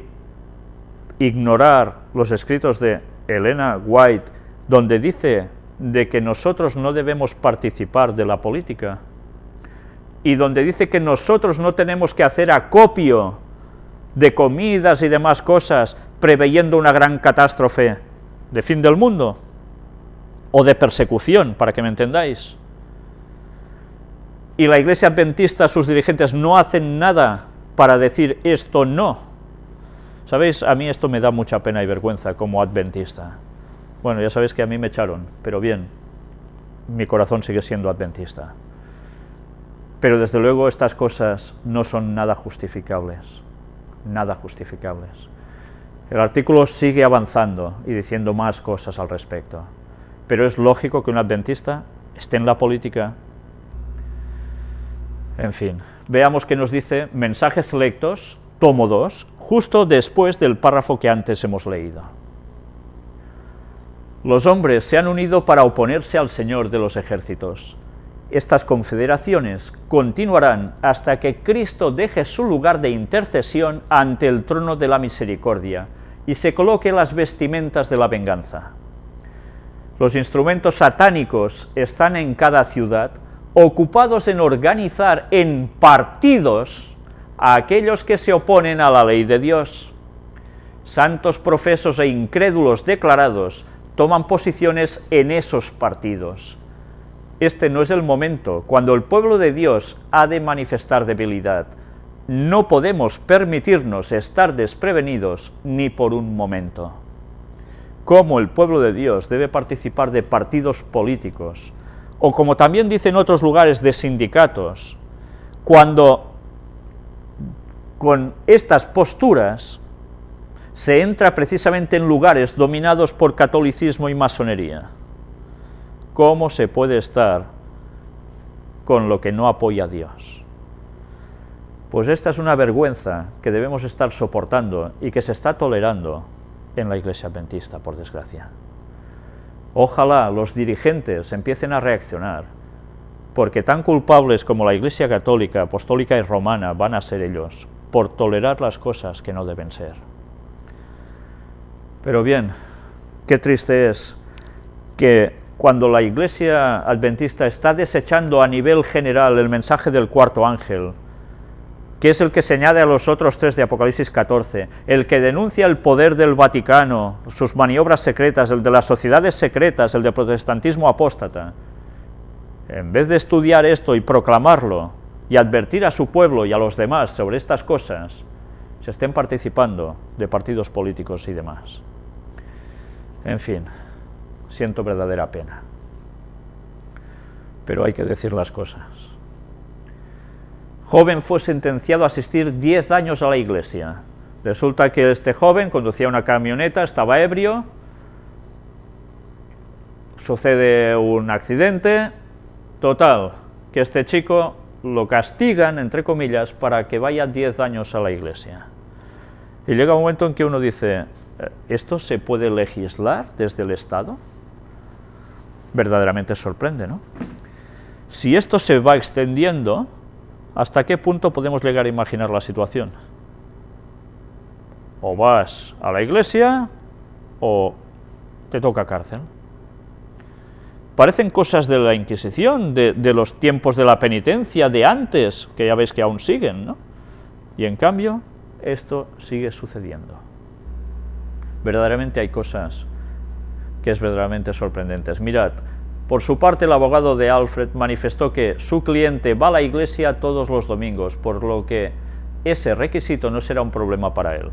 ignorar los escritos de Elena White, donde dice de que nosotros no debemos participar de la política, y donde dice que nosotros no tenemos que hacer acopio de comidas y demás cosas, preveyendo una gran catástrofe de fin del mundo, o de persecución, para que me entendáis? Y la Iglesia Adventista, sus dirigentes, no hacen nada para decir esto no. ¿Sabéis? A mí esto me da mucha pena y vergüenza como adventista. Bueno, ya sabéis que a mí me echaron, pero bien, mi corazón sigue siendo adventista. Pero desde luego estas cosas no son nada justificables, nada justificables. El artículo sigue avanzando y diciendo más cosas al respecto, pero es lógico que un adventista esté en la política. En fin, veamos qué nos dice Mensajes Selectos, tomo 2, justo después del párrafo que antes hemos leído. Los hombres se han unido para oponerse al Señor de los ejércitos. Estas confederaciones continuarán hasta que Cristo deje su lugar de intercesión ante el trono de la misericordia y se coloque las vestimentas de la venganza. Los instrumentos satánicos están en cada ciudad, ocupados en organizar en partidos a aquellos que se oponen a la ley de Dios. Santos profesos e incrédulos declarados toman posiciones en esos partidos. Este no es el momento cuando el pueblo de Dios ha de manifestar debilidad. No podemos permitirnos estar desprevenidos ni por un momento. Como el pueblo de Dios debe participar de partidos políticos, o como también dicen otros lugares, de sindicatos, cuando con estas posturas se entra precisamente en lugares dominados por catolicismo y masonería. ¿Cómo se puede estar con lo que no apoya a Dios? Pues esta es una vergüenza que debemos estar soportando y que se está tolerando en la Iglesia Adventista, por desgracia. Ojalá los dirigentes empiecen a reaccionar, porque tan culpables como la Iglesia Católica, Apostólica y Romana van a ser ellos, por tolerar las cosas que no deben ser. Pero bien, qué triste es que cuando la Iglesia Adventista está desechando a nivel general el mensaje del cuarto ángel, que es el que se añade a los otros tres de Apocalipsis 14, el que denuncia el poder del Vaticano, sus maniobras secretas, el de las sociedades secretas, el de protestantismo apóstata, en vez de estudiar esto y proclamarlo, y advertir a su pueblo y a los demás sobre estas cosas, se estén participando de partidos políticos y demás. En fin, siento verdadera pena, pero hay que decir las cosas. Joven fue sentenciado a asistir 10 años a la iglesia. Resulta que este joven conducía una camioneta, estaba ebrio, sucede un accidente, total, que este chico lo castigan, entre comillas, para que vaya 10 años a la iglesia. Y llega un momento en que uno dice, ¿esto se puede legislar desde el Estado? Verdaderamente sorprende, ¿no? Si esto se va extendiendo, ¿hasta qué punto podemos llegar a imaginar la situación? O vas a la iglesia o te toca cárcel. Parecen cosas de la Inquisición, de los tiempos de la penitencia, de antes, que ya veis que aún siguen, ¿no? Y en cambio, esto sigue sucediendo. Verdaderamente hay cosas que es verdaderamente sorprendentes. Mirad, por su parte el abogado de Alfred manifestó que su cliente va a la iglesia todos los domingos, por lo que ese requisito no será un problema para él.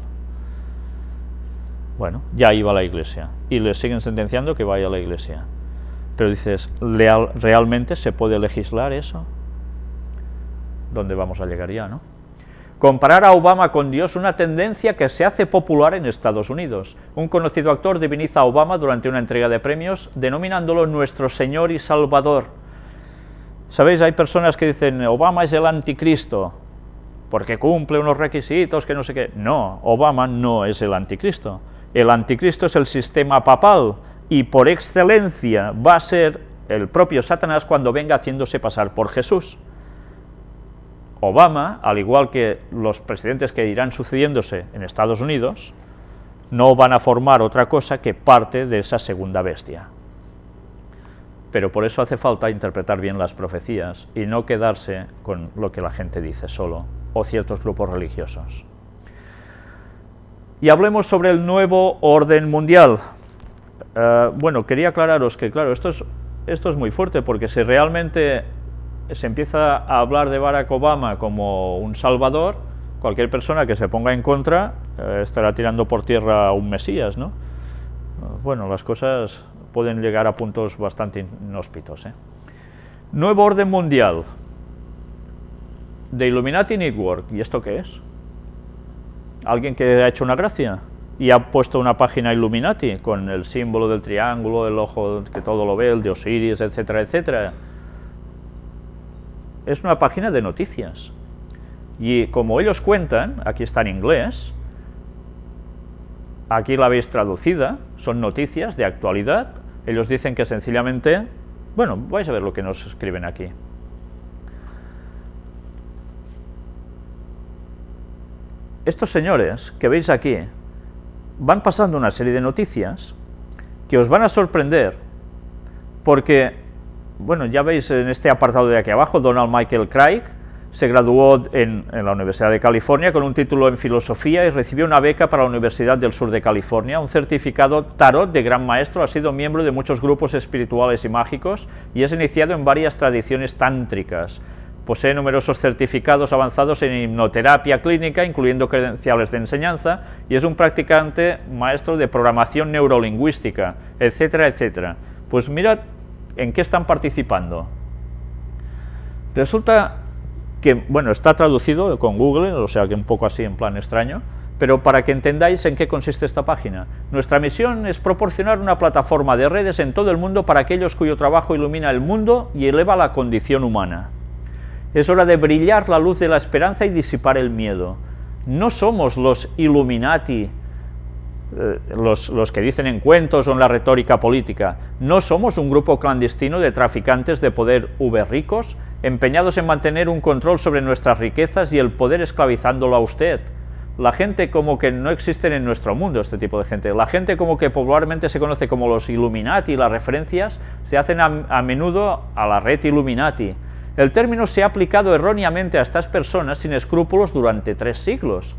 Bueno, ya iba a la iglesia y le siguen sentenciando que vaya a la iglesia. Pero dices, ¿realmente se puede legislar eso? ¿Dónde vamos a llegar ya, no? Comparar a Obama con Dios, una tendencia que se hace popular en Estados Unidos. Un conocido actor diviniza a Obama durante una entrega de premios, denominándolo nuestro Señor y Salvador. ¿Sabéis? Hay personas que dicen, Obama es el anticristo, porque cumple unos requisitos que no sé qué. No, Obama no es el anticristo. El anticristo es el sistema papal, y por excelencia va a ser el propio Satanás cuando venga haciéndose pasar por Jesús. Obama, al igual que los presidentes que irán sucediéndose en Estados Unidos, no van a formar otra cosa que parte de esa segunda bestia. Pero por eso hace falta interpretar bien las profecías y no quedarse con lo que la gente dice solo, o ciertos grupos religiosos. Y hablemos sobre el nuevo orden mundial. Bueno, quería aclararos que, claro, esto es muy fuerte, porque si realmente se empieza a hablar de Barack Obama como un salvador, cualquier persona que se ponga en contra estará tirando por tierra a un mesías, ¿no? Bueno, las cosas pueden llegar a puntos bastante inhóspitos, ¿eh? Nuevo orden mundial. The Illuminati Network. ¿Y esto qué es? ¿Alguien que ha hecho una gracia y ha puesto una página Illuminati con el símbolo del triángulo, el ojo que todo lo ve, el de Osiris, etcétera, etcétera? Es una página de noticias. Y como ellos cuentan, aquí está en inglés, aquí la veis traducida, son noticias de actualidad. Ellos dicen que sencillamente, bueno, vais a ver lo que nos escriben aquí. Estos señores que veis aquí van pasando una serie de noticias que os van a sorprender, porque, bueno, ya veis en este apartado de aquí abajo, Donald Michael Craig se graduó en la Universidad de California con un título en filosofía y recibió una beca para la Universidad del Sur de California, un certificado tarot de gran maestro, ha sido miembro de muchos grupos espirituales y mágicos y es iniciado en varias tradiciones tántricas. Posee numerosos certificados avanzados en hipnoterapia clínica, incluyendo credenciales de enseñanza, y es un practicante maestro de programación neurolingüística, etcétera, etcétera. Pues mirad en qué están participando. Resulta que, bueno, está traducido con Google, o sea que un poco así en plan extraño, pero para que entendáis en qué consiste esta página. Nuestra misión es proporcionar una plataforma de redes en todo el mundo para aquellos cuyo trabajo ilumina el mundo y eleva la condición humana. Es hora de brillar la luz de la esperanza y disipar el miedo. No somos los Illuminati, los que dicen en cuentos o en la retórica política. No somos un grupo clandestino de traficantes de poder ricos, empeñados en mantener un control sobre nuestras riquezas y el poder esclavizándolo a usted. La gente como que no existen en nuestro mundo, este tipo de gente. La gente como que popularmente se conoce como los Illuminati, las referencias se hacen a menudo a la red Illuminati. El término se ha aplicado erróneamente a estas personas sin escrúpulos durante 3 siglos.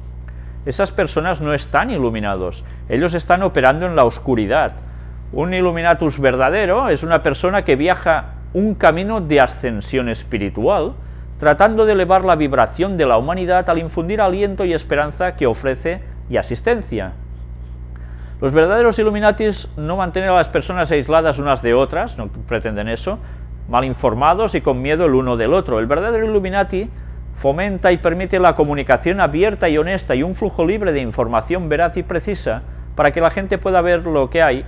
Esas personas no están iluminados, ellos están operando en la oscuridad. Un Illuminatus verdadero es una persona que viaja un camino de ascensión espiritual, tratando de elevar la vibración de la humanidad al infundir aliento y esperanza que ofrece y asistencia. Los verdaderos Illuminatis no mantienen a las personas aisladas unas de otras, no pretenden eso, mal informados y con miedo el uno del otro. El verdadero Illuminati fomenta y permite la comunicación abierta y honesta y un flujo libre de información veraz y precisa para que la gente pueda ver lo que hay,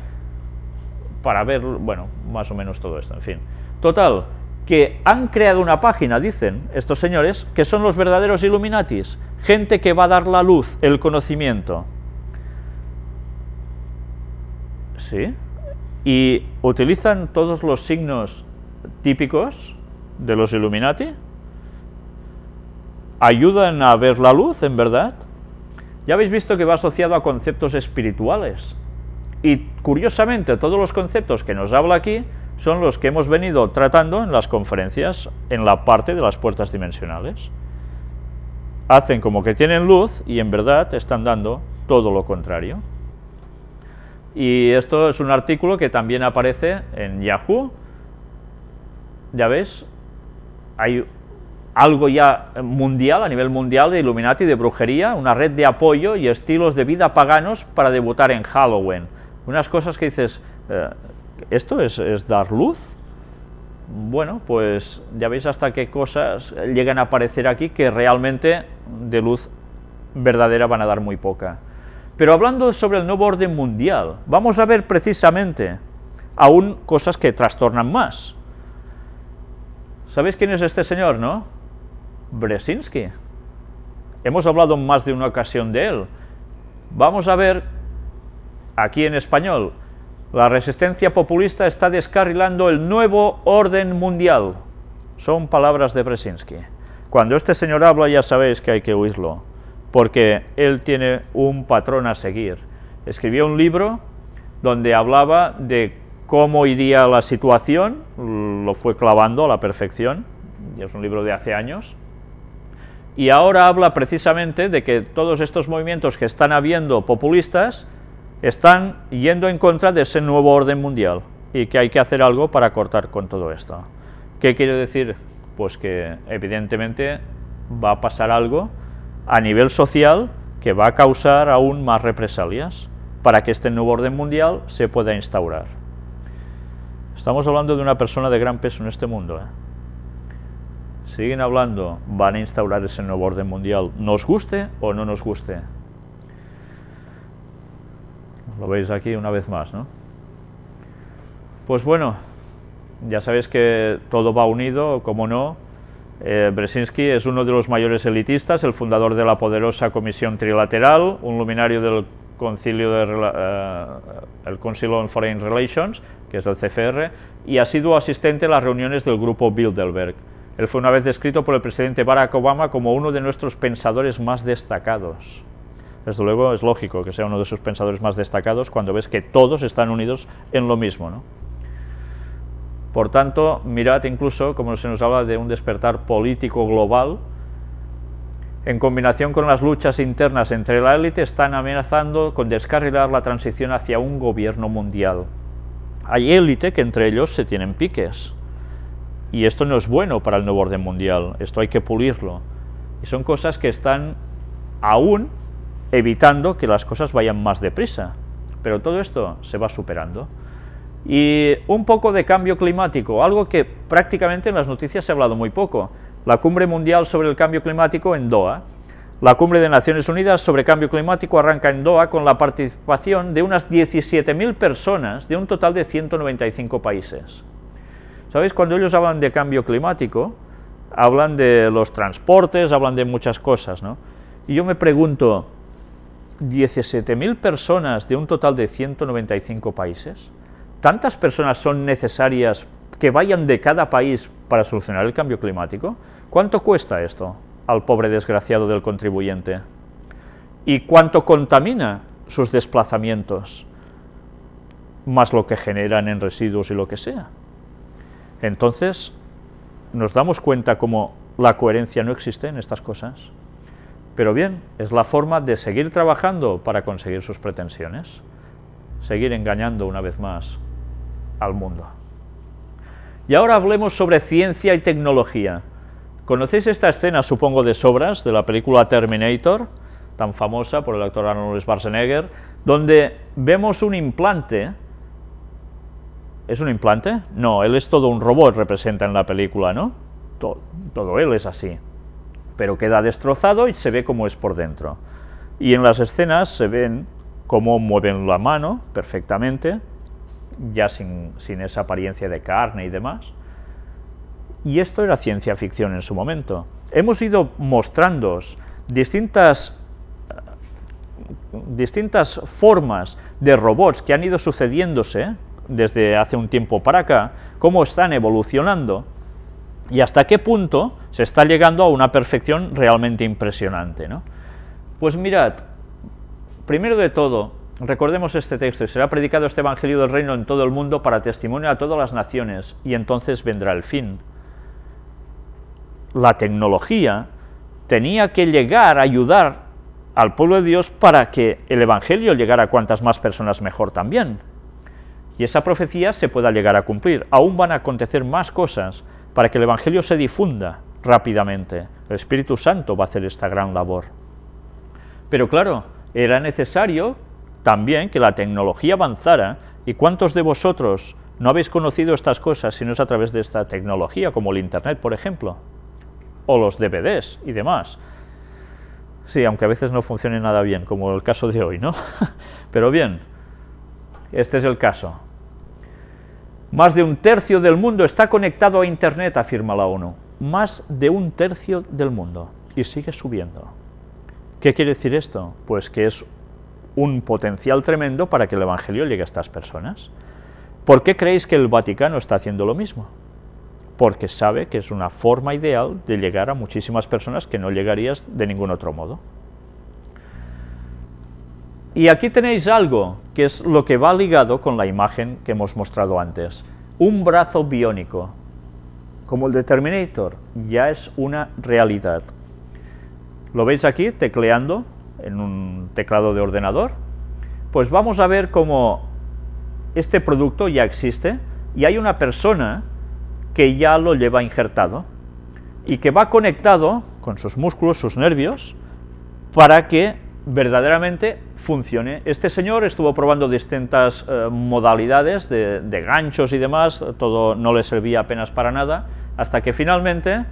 para ver, bueno, más o menos todo esto, en fin. Total, que han creado una página, dicen estos señores, que son los verdaderos Illuminatis, gente que va a dar la luz, el conocimiento. ¿Sí? Y utilizan todos los signos típicos de los Illuminati, ayudan a ver la luz, en verdad. Ya habéis visto que va asociado a conceptos espirituales, y curiosamente todos los conceptos que nos habla aquí son los que hemos venido tratando en las conferencias, en la parte de las puertas dimensionales. Hacen como que tienen luz y en verdad están dando todo lo contrario. Y esto es un artículo que también aparece en Yahoo. Ya ves, hay algo ya mundial, a nivel mundial, de Illuminati, de brujería, una red de apoyo y estilos de vida paganos para debutar en Halloween. Unas cosas que dices, ¿esto es dar luz? Bueno, pues ya veis hasta qué cosas llegan a aparecer aquí que realmente de luz verdadera van a dar muy poca. Pero hablando sobre el nuevo orden mundial, vamos a ver precisamente aún cosas que trastornan más. ¿Sabéis quién es este señor, no? Brzezinski. Hemos hablado en más de una ocasión de él. Vamos a ver, aquí en español, la resistencia populista está descarrilando el nuevo orden mundial. Son palabras de Brzezinski. Cuando este señor habla ya sabéis que hay que oírlo, porque él tiene un patrón a seguir. Escribió un libro donde hablaba de cómo iría la situación, lo fue clavando a la perfección, y es un libro de hace años, y ahora habla precisamente de que todos estos movimientos que están habiendo populistas están yendo en contra de ese nuevo orden mundial, y que hay que hacer algo para cortar con todo esto. ¿Qué quiere decir? Pues que evidentemente va a pasar algo a nivel social que va a causar aún más represalias para que este nuevo orden mundial se pueda instaurar. Estamos hablando de una persona de gran peso en este mundo. Siguen hablando, van a instaurar ese nuevo orden mundial, nos guste o no nos guste. Lo veis aquí una vez más, ¿no? Pues bueno, ya sabéis que todo va unido, como no. Brzezinski es uno de los mayores elitistas, el fundador de la poderosa Comisión Trilateral, un luminario del el Council on Foreign Relations, que es el CFR, y ha sido asistente a las reuniones del grupo Bilderberg. Él fue una vez descrito por el presidente Barack Obama como uno de nuestros pensadores más destacados. Desde luego es lógico que sea uno de sus pensadores más destacados cuando ves que todos están unidos en lo mismo, ¿no? Por tanto, mirad incluso como se nos habla de un despertar político global, en combinación con las luchas internas entre la élite, están amenazando con descarrilar la transición hacia un gobierno mundial. Hay élite que entre ellos se tienen piques, y esto no es bueno para el nuevo orden mundial, esto hay que pulirlo, y son cosas que están aún evitando que las cosas vayan más deprisa, pero todo esto se va superando. Y un poco de cambio climático, algo que prácticamente en las noticias se ha hablado muy poco. La cumbre mundial sobre el cambio climático en Doha. La cumbre de Naciones Unidas sobre cambio climático arranca en Doha con la participación de unas 17.000 personas de un total de 195 países. ¿Sabéis? Cuando ellos hablan de cambio climático, hablan de los transportes, hablan de muchas cosas, ¿no? Y yo me pregunto, ¿17.000 personas de un total de 195 países? ¿Tantas personas son necesarias que vayan de cada país para solucionar el cambio climático? ¿Cuánto cuesta esto al pobre desgraciado del contribuyente? ¿Y cuánto contamina sus desplazamientos? Más lo que generan en residuos y lo que sea. Entonces, nos damos cuenta cómo la coherencia no existe en estas cosas. Pero bien, es la forma de seguir trabajando para conseguir sus pretensiones. Seguir engañando una vez más al mundo. Y ahora hablemos sobre ciencia y tecnología. ¿Conocéis esta escena, supongo, de sobras, de la película Terminator, tan famosa por el actor Arnold Schwarzenegger, donde vemos un implante? ¿Es un implante? No, él es todo un robot, representa en la película, ¿no? Todo él es así. Pero queda destrozado y se ve cómo es por dentro. Y en las escenas se ven cómo mueven la mano perfectamente, ya sin esa apariencia de carne y demás. Y esto era ciencia ficción en su momento. Hemos ido mostrándoos distintas formas de robots que han ido sucediéndose desde hace un tiempo para acá, cómo están evolucionando y hasta qué punto se está llegando a una perfección realmente impresionante, ¿no? Pues mirad, primero de todo, recordemos este texto: y será predicado este evangelio del reino en todo el mundo para testimonio a todas las naciones, y entonces vendrá el fin. La tecnología tenía que llegar a ayudar al pueblo de Dios para que el evangelio llegara a cuantas más personas mejor también. Y esa profecía se pueda llegar a cumplir. Aún van a acontecer más cosas para que el evangelio se difunda rápidamente. El Espíritu Santo va a hacer esta gran labor. Pero claro, era necesario también que la tecnología avanzara. ¿Y cuántos de vosotros no habéis conocido estas cosas si no es a través de esta tecnología, como el Internet, por ejemplo? O los DVDs y demás. Sí, aunque a veces no funcione nada bien, como el caso de hoy, ¿no? Pero bien, este es el caso. Más de un tercio del mundo está conectado a Internet, afirma la ONU. Más de un tercio del mundo. Y sigue subiendo. ¿Qué quiere decir esto? Pues que es un potencial tremendo para que el Evangelio llegue a estas personas. ¿Por qué creéis que el Vaticano está haciendo lo mismo? Porque sabe que es una forma ideal de llegar a muchísimas personas que no llegarías de ningún otro modo. Y aquí tenéis algo que es lo que va ligado con la imagen que hemos mostrado antes. Un brazo biónico, como el de Terminator, ya es una realidad. ¿Lo veis aquí, tecleando en un teclado de ordenador? Pues vamos a ver cómo este producto ya existe y hay una persona que ya lo lleva injertado y que va conectado con sus músculos, sus nervios, para que verdaderamente funcione. Este señor estuvo probando distintas modalidades de ganchos y demás, todo no le servía apenas para nada, hasta que finalmente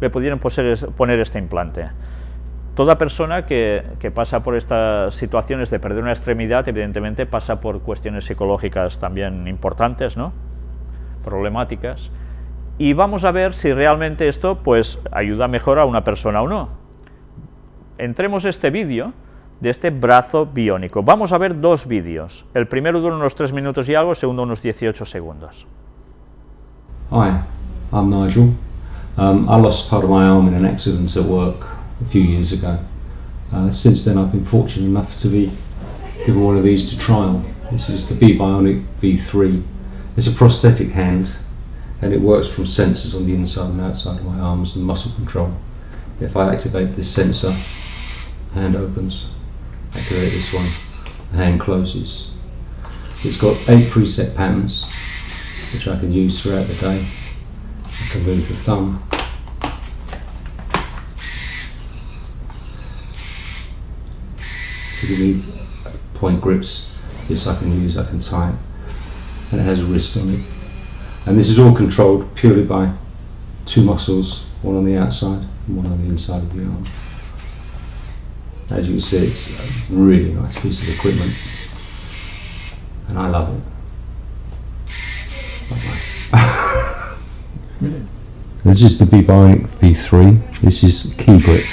le pudieron poner este implante. Toda persona que pasa por estas situaciones de perder una extremidad, evidentemente pasa por cuestiones psicológicas también importantes, ¿no? Problemáticas. Y vamos a ver si realmente esto pues ayuda mejor a una persona o no. Entremos a este vídeo de este brazo biónico. Vamos a ver dos vídeos. El primero dura unos 3 minutos y algo, el segundo unos 18 segundos. Hi, I'm Nigel. I lost part of my arm in an accident at work a few years ago. Since then I've been fortunate enough to be given one of these to trial. This is the B-Bionic V3. It's a prosthetic hand and it works from sensors on the inside and outside of my arms and muscle control. If I activate this sensor, the hand opens. Activate this one, the hand closes. It's got 8 preset patterns which I can use throughout the day. I can move the thumb. To give me point grips, this I can use, I can tie it, and it has a wrist on it. And this is all controlled purely by 2 muscles, one on the outside and one on the inside of the arm. As you can see, it's a really nice piece of equipment, and I love it. This is the B-Bionic V3. This is key grip.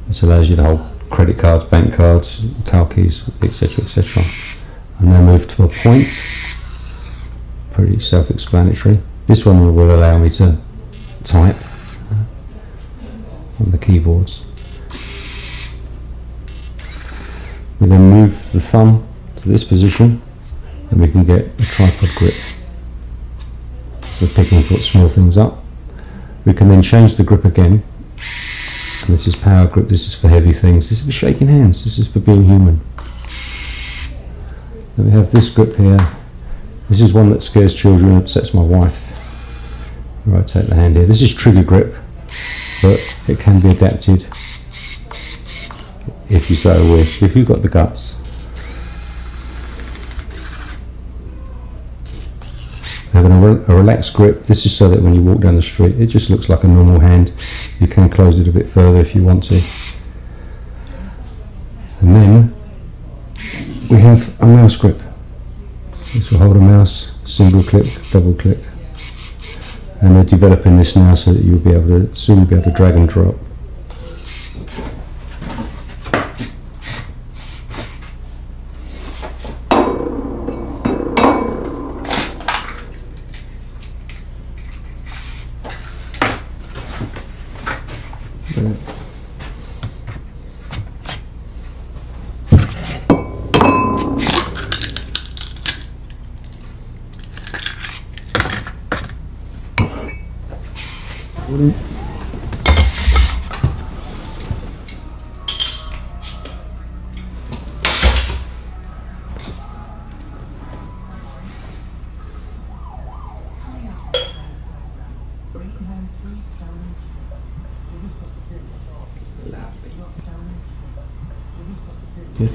This allows you to hold credit cards, bank cards, towel keys, etc, etc. And now move to a point. Pretty self-explanatory. This one will allow me to type on the keyboards. We then move the thumb to this position and we can get a tripod grip. So we're picking small things up. We can then change the grip again. And this is power grip, this is for heavy things, this is for shaking hands, this is for being human. Then we have this grip here. This is one that scares children and upsets my wife. Rotate the hand here. This is trigger grip, but it can be adapted if you so wish, if you've got the guts. Having a relaxed grip, this is so that when you walk down the street it just looks like a normal hand. You can close it a bit further if you want to. And then we have a mouse grip. This will hold a mouse, single click, double click. And they're developing this now so that you'll be able to soon be able to drag and drop. Good.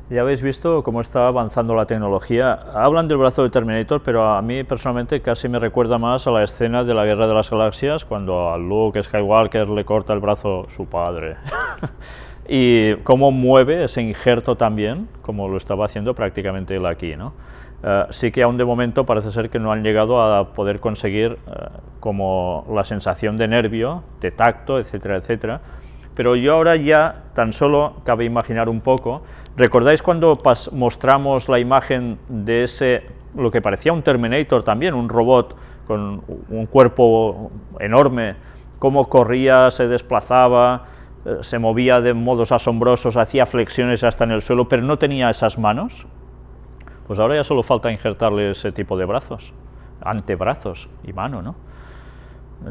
Ya habéis visto cómo está avanzando la tecnología. Hablan del brazo de Terminator, pero a mí personalmente casi me recuerda más a la escena de la Guerra de las Galaxias, cuando a Luke Skywalker le corta el brazo su padre. Y cómo mueve ese injerto también, como lo estaba haciendo prácticamente él aquí, ¿no? Sí que aún de momento parece ser que no han llegado a poder conseguir como la sensación de nervio, de tacto, etcétera, etcétera. Pero yo ahora ya tan solo cabe imaginar un poco. ¿Recordáis cuando mostramos la imagen de ese, lo que parecía un Terminator también, un robot con un cuerpo enorme, cómo corría, se desplazaba, se movía de modos asombrosos, hacía flexiones hasta en el suelo, pero no tenía esas manos? Pues ahora ya solo falta injertarle ese tipo de brazos, antebrazos y mano, ¿no?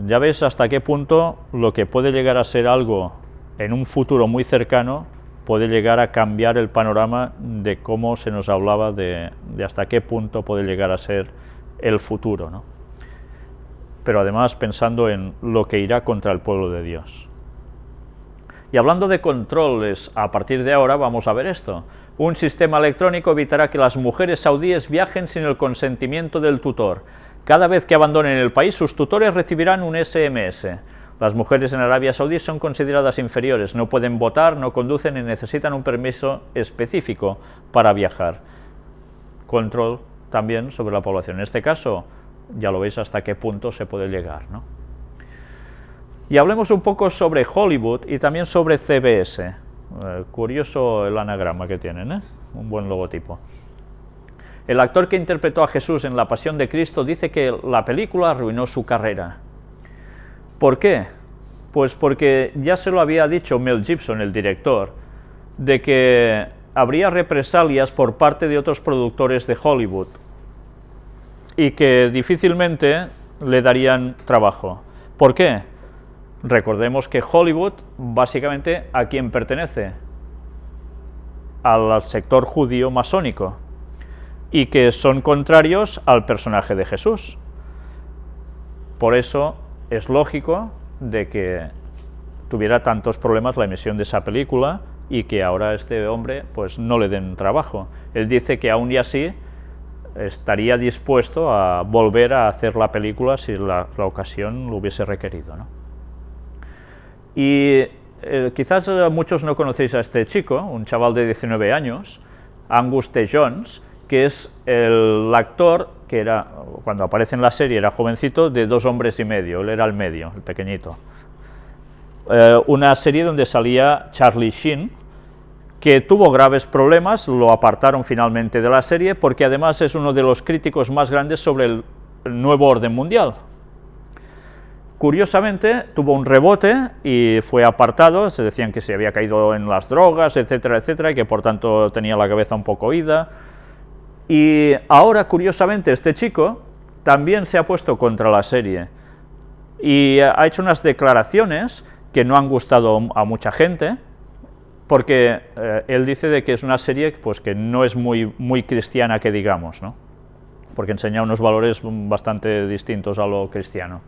Ya ves hasta qué punto lo que puede llegar a ser algo en un futuro muy cercano puede llegar a cambiar el panorama de cómo se nos hablaba de hasta qué punto puede llegar a ser el futuro, ¿no? Pero además pensando en lo que irá contra el pueblo de Dios. Y hablando de controles, a partir de ahora vamos a ver esto. Un sistema electrónico evitará que las mujeres saudíes viajen sin el consentimiento del tutor. Cada vez que abandonen el país, sus tutores recibirán un SMS. Las mujeres en Arabia Saudí son consideradas inferiores, no pueden votar, no conducen y necesitan un permiso específico para viajar. Control también sobre la población. En este caso, ya lo veis hasta qué punto se puede llegar, ¿no? Y hablemos un poco sobre Hollywood y también sobre CBS. Curioso el anagrama que tienen, ¿eh? Un buen logotipo. El actor que interpretó a Jesús en La Pasión de Cristo dice que la película arruinó su carrera. ¿Por qué? Pues porque ya se lo había dicho Mel Gibson, el director, de que habría represalias por parte de otros productores de Hollywood y que difícilmente le darían trabajo. ¿Por qué? Recordemos que Hollywood, básicamente, ¿a quién pertenece? Al sector judío masónico, y que son contrarios al personaje de Jesús. Por eso es lógico de que tuviera tantos problemas la emisión de esa película y que ahora a este hombre pues no le den trabajo. Él dice que aún y así estaría dispuesto a volver a hacer la película si la ocasión lo hubiese requerido, ¿no? Y quizás muchos no conocéis a este chico, un chaval de 19 años, Angus T. Jones, que es el actor que era, cuando aparece en la serie, era jovencito, de Dos hombres y medio, él era el medio, el pequeñito. Una serie donde salía Charlie Sheen, que tuvo graves problemas, lo apartaron finalmente de la serie, porque además es uno de los críticos más grandes sobre el nuevo orden mundial. Curiosamente, tuvo un rebote y fue apartado, se decían que se había caído en las drogas, etcétera, etcétera, y que por tanto tenía la cabeza un poco ida. Y ahora, curiosamente, este chico también se ha puesto contra la serie y ha hecho unas declaraciones que no han gustado a mucha gente, porque él dice de que es una serie pues, que no es muy cristiana, que digamos, ¿no? Porque enseña unos valores bastante distintos a lo cristiano.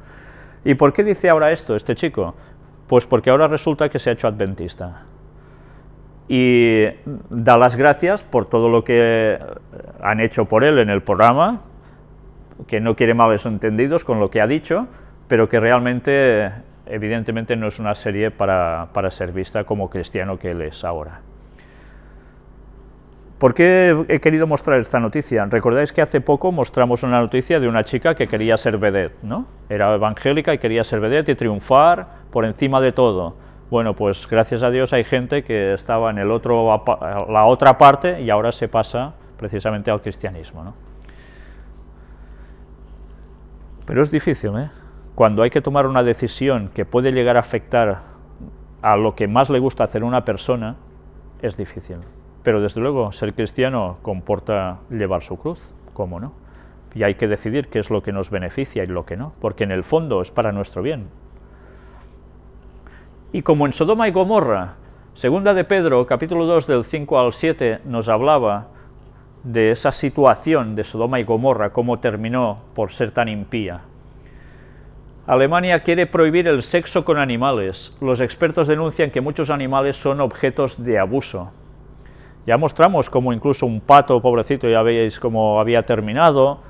¿Y por qué dice ahora esto este chico? Pues porque ahora resulta que se ha hecho adventista. Y da las gracias por todo lo que han hecho por él en el programa, que no quiere malos entendidos con lo que ha dicho, pero que realmente, evidentemente, no es una serie para ser vista como cristiano que él es ahora. ¿Por qué he querido mostrar esta noticia? Recordáis que hace poco mostramos una noticia de una chica que quería ser vedette, ¿no? Era evangélica y quería ser vedette y triunfar por encima de todo. Bueno, pues gracias a Dios hay gente que estaba en la otra parte y ahora se pasa precisamente al cristianismo, ¿no? Pero es difícil, ¿eh? Cuando hay que tomar una decisión que puede llegar a afectar a lo que más le gusta hacer una persona, es difícil. Pero desde luego, ser cristiano comporta llevar su cruz, ¿cómo no? y hay que decidir qué es lo que nos beneficia y lo que no, porque en el fondo es para nuestro bien. Y como en Sodoma y Gomorra, segunda de Pedro, capítulo 2, del 5 al 7, nos hablaba de esa situación de Sodoma y Gomorra, cómo terminó por ser tan impía. Alemania quiere prohibir el sexo con animales. Los expertos denuncian que muchos animales son objetos de abuso. Ya mostramos cómo incluso un pato, pobrecito, ya veis cómo había terminado,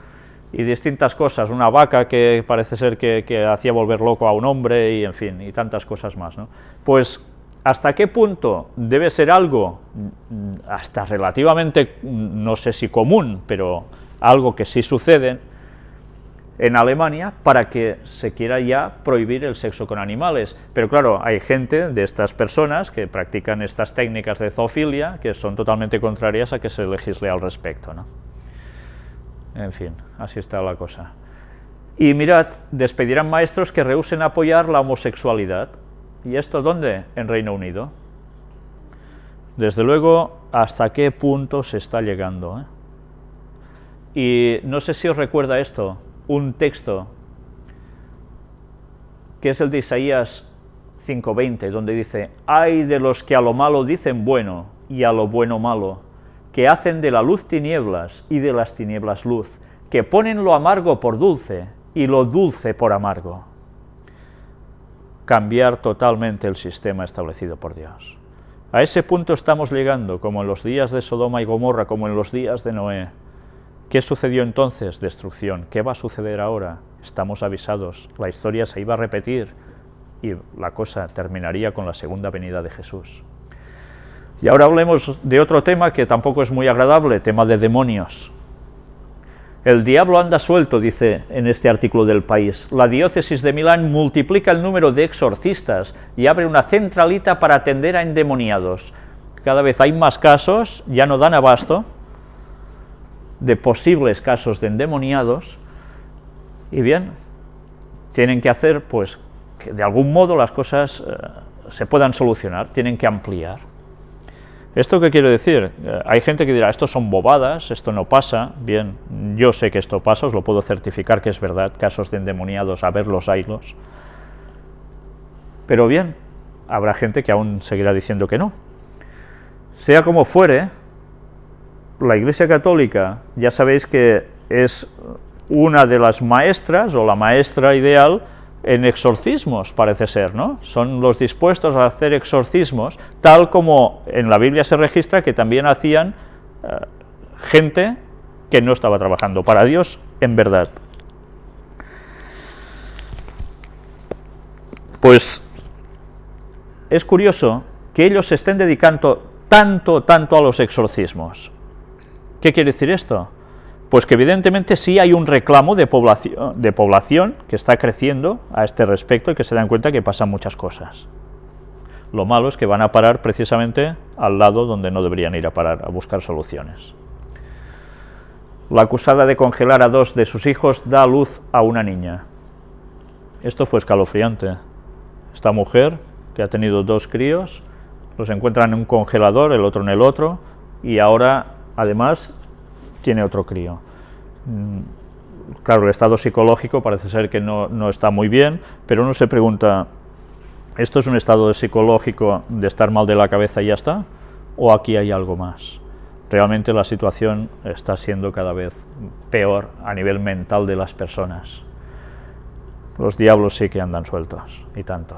y distintas cosas, una vaca que parece ser que hacía volver loco a un hombre, y en fin, y tantas cosas más, ¿no? Pues, ¿hasta qué punto debe ser algo, hasta relativamente, no sé si común, pero algo que sí sucede en Alemania, para que se quiera ya prohibir el sexo con animales? Pero claro, hay gente de estas personas que practican estas técnicas de zoofilia que son totalmente contrarias a que se legisle al respecto, ¿no? En fin, así está la cosa. Y mirad, despedirán maestros que rehúsen apoyar la homosexualidad. ¿Y esto dónde? En Reino Unido. Desde luego, ¿hasta qué punto se está llegando, Y no sé si os recuerda esto, un texto que es el de Isaías 5:20, donde dice: «Ay de los que a lo malo dicen bueno y a lo bueno malo, que hacen de la luz tinieblas y de las tinieblas luz, que ponen lo amargo por dulce y lo dulce por amargo». Cambiar totalmente el sistema establecido por Dios. A ese punto estamos llegando, como en los días de Sodoma y Gomorra, como en los días de Noé. ¿Qué sucedió entonces? Destrucción. ¿Qué va a suceder ahora? Estamos avisados, la historia se iba a repetir y la cosa terminaría con la segunda venida de Jesús. Y ahora hablemos de otro tema que tampoco es muy agradable, tema de demonios. El diablo anda suelto, dice en este artículo del País. La diócesis de Milán multiplica el número de exorcistas y abre una centralita para atender a endemoniados. Cada vez hay más casos, ya no dan abasto, de posibles casos de endemoniados, y bien, tienen que hacer pues que de algún modo las cosas se puedan solucionar, tienen que ampliar. ¿Esto qué quiere decir? Hay gente que dirá, esto son bobadas, esto no pasa. Bien, yo sé que esto pasa, os lo puedo certificar que es verdad, casos de endemoniados, a verlos, haylos. Pero bien, habrá gente que aún seguirá diciendo que no. Sea como fuere, la Iglesia Católica, ya sabéis que es una de las maestras, o la maestra ideal, en exorcismos, parece ser, ¿no? Son los dispuestos a hacer exorcismos, tal como en la Biblia se registra que también hacían gente que no estaba trabajando para Dios en verdad. Pues es curioso que ellos se estén dedicando tanto a los exorcismos. ¿Qué quiere decir esto? Pues que evidentemente sí hay un reclamo de población que está creciendo a este respecto y que se dan cuenta que pasan muchas cosas. Lo malo es que van a parar precisamente al lado donde no deberían ir a parar, a buscar soluciones. La acusada de congelar a 2 de sus hijos da a luz a una niña. Esto fue escalofriante. Esta mujer, que ha tenido 2 críos, los encuentran en un congelador, el otro en el otro, y ahora, además, tiene otro crío. Claro, el estado psicológico parece ser que no está muy bien, pero uno se pregunta, ¿esto es un estado psicológico de estar mal de la cabeza y ya está? ¿O aquí hay algo más? Realmente la situación está siendo cada vez peor a nivel mental de las personas. Los diablos sí que andan sueltos, y tanto.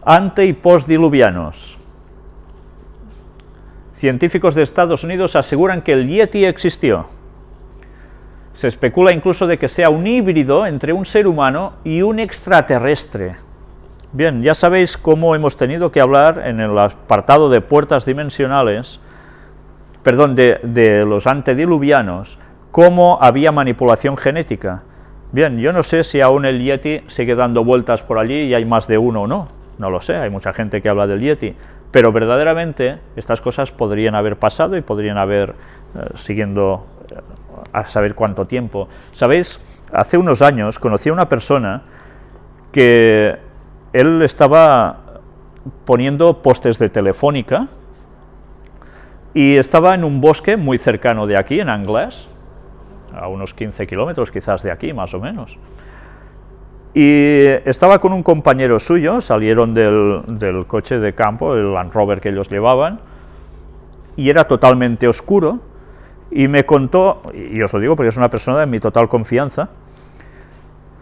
Ante y postdiluvianos. Científicos de Estados Unidos aseguran que el Yeti existió. Se especula incluso de que sea un híbrido entre un ser humano y un extraterrestre. Bien, ya sabéis cómo hemos tenido que hablar en el apartado de puertas dimensionales, perdón, de los antediluvianos, cómo había manipulación genética. Bien, yo no sé si aún el Yeti sigue dando vueltas por allí y hay más de uno o no, no lo sé, hay mucha gente que habla del Yeti, pero verdaderamente estas cosas podrían haber pasado y podrían haber, siguiendo a saber cuánto tiempo. ¿Sabéis? Hace unos años conocí a una persona que él estaba poniendo postes de telefónica y estaba en un bosque muy cercano de aquí, en Anglés, a unos 15 kilómetros quizás de aquí, más o menos. Y estaba con un compañero suyo, salieron del coche de campo, el Land Rover que ellos llevaban, y era totalmente oscuro, y me contó, y os lo digo porque es una persona de mi total confianza,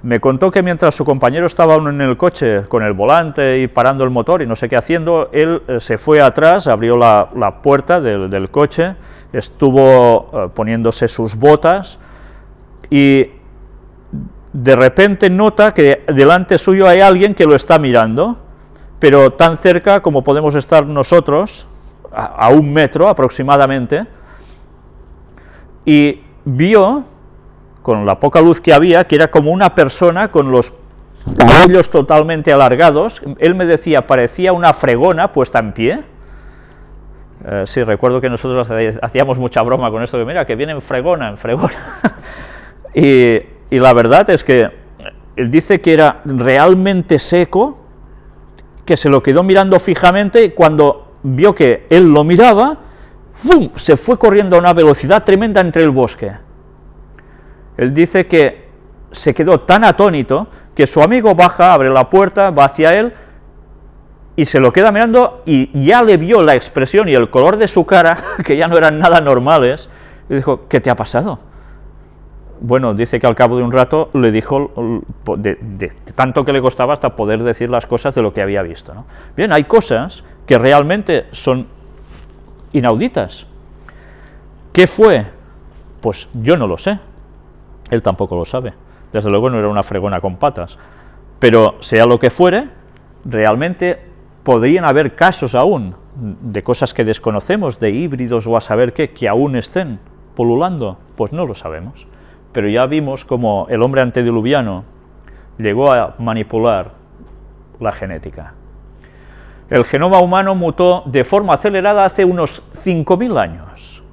me contó que mientras su compañero estaba aún en el coche con el volante y parando el motor y no sé qué haciendo, él se fue atrás, abrió la puerta del coche, estuvo poniéndose sus botas y de repente nota que delante suyo hay alguien que lo está mirando, pero tan cerca como podemos estar nosotros, a 1 metro aproximadamente, y vio, con la poca luz que había, que era como una persona con los cabellos totalmente alargados. Él me decía, parecía una fregona puesta en pie. Sí, recuerdo que nosotros hacíamos mucha broma con esto, que mira, que viene en fregona. Y la verdad es que él dice que era realmente seco, que se lo quedó mirando fijamente, y cuando vio que él lo miraba, ¡fum!, se fue corriendo a una velocidad tremenda entre el bosque. Él dice que se quedó tan atónito que su amigo baja, abre la puerta, va hacia él y se lo queda mirando, y ya le vio la expresión y el color de su cara, que ya no eran nada normales, y dijo, ¿qué te ha pasado? Bueno, dice que al cabo de un rato le dijo, de tanto que le costaba hasta poder decir las cosas de lo que había visto, ¿no? Bien, hay cosas que realmente son inauditas. ¿Qué fue? Pues yo no lo sé. Él tampoco lo sabe. Desde luego no era una fregona con patas. Pero sea lo que fuere, realmente podrían haber casos aún de cosas que desconocemos, de híbridos o a saber qué, que aún estén pululando. Pues no lo sabemos. Pero ya vimos cómo el hombre antediluviano llegó a manipular la genética. El genoma humano mutó de forma acelerada hace unos 5.000 años.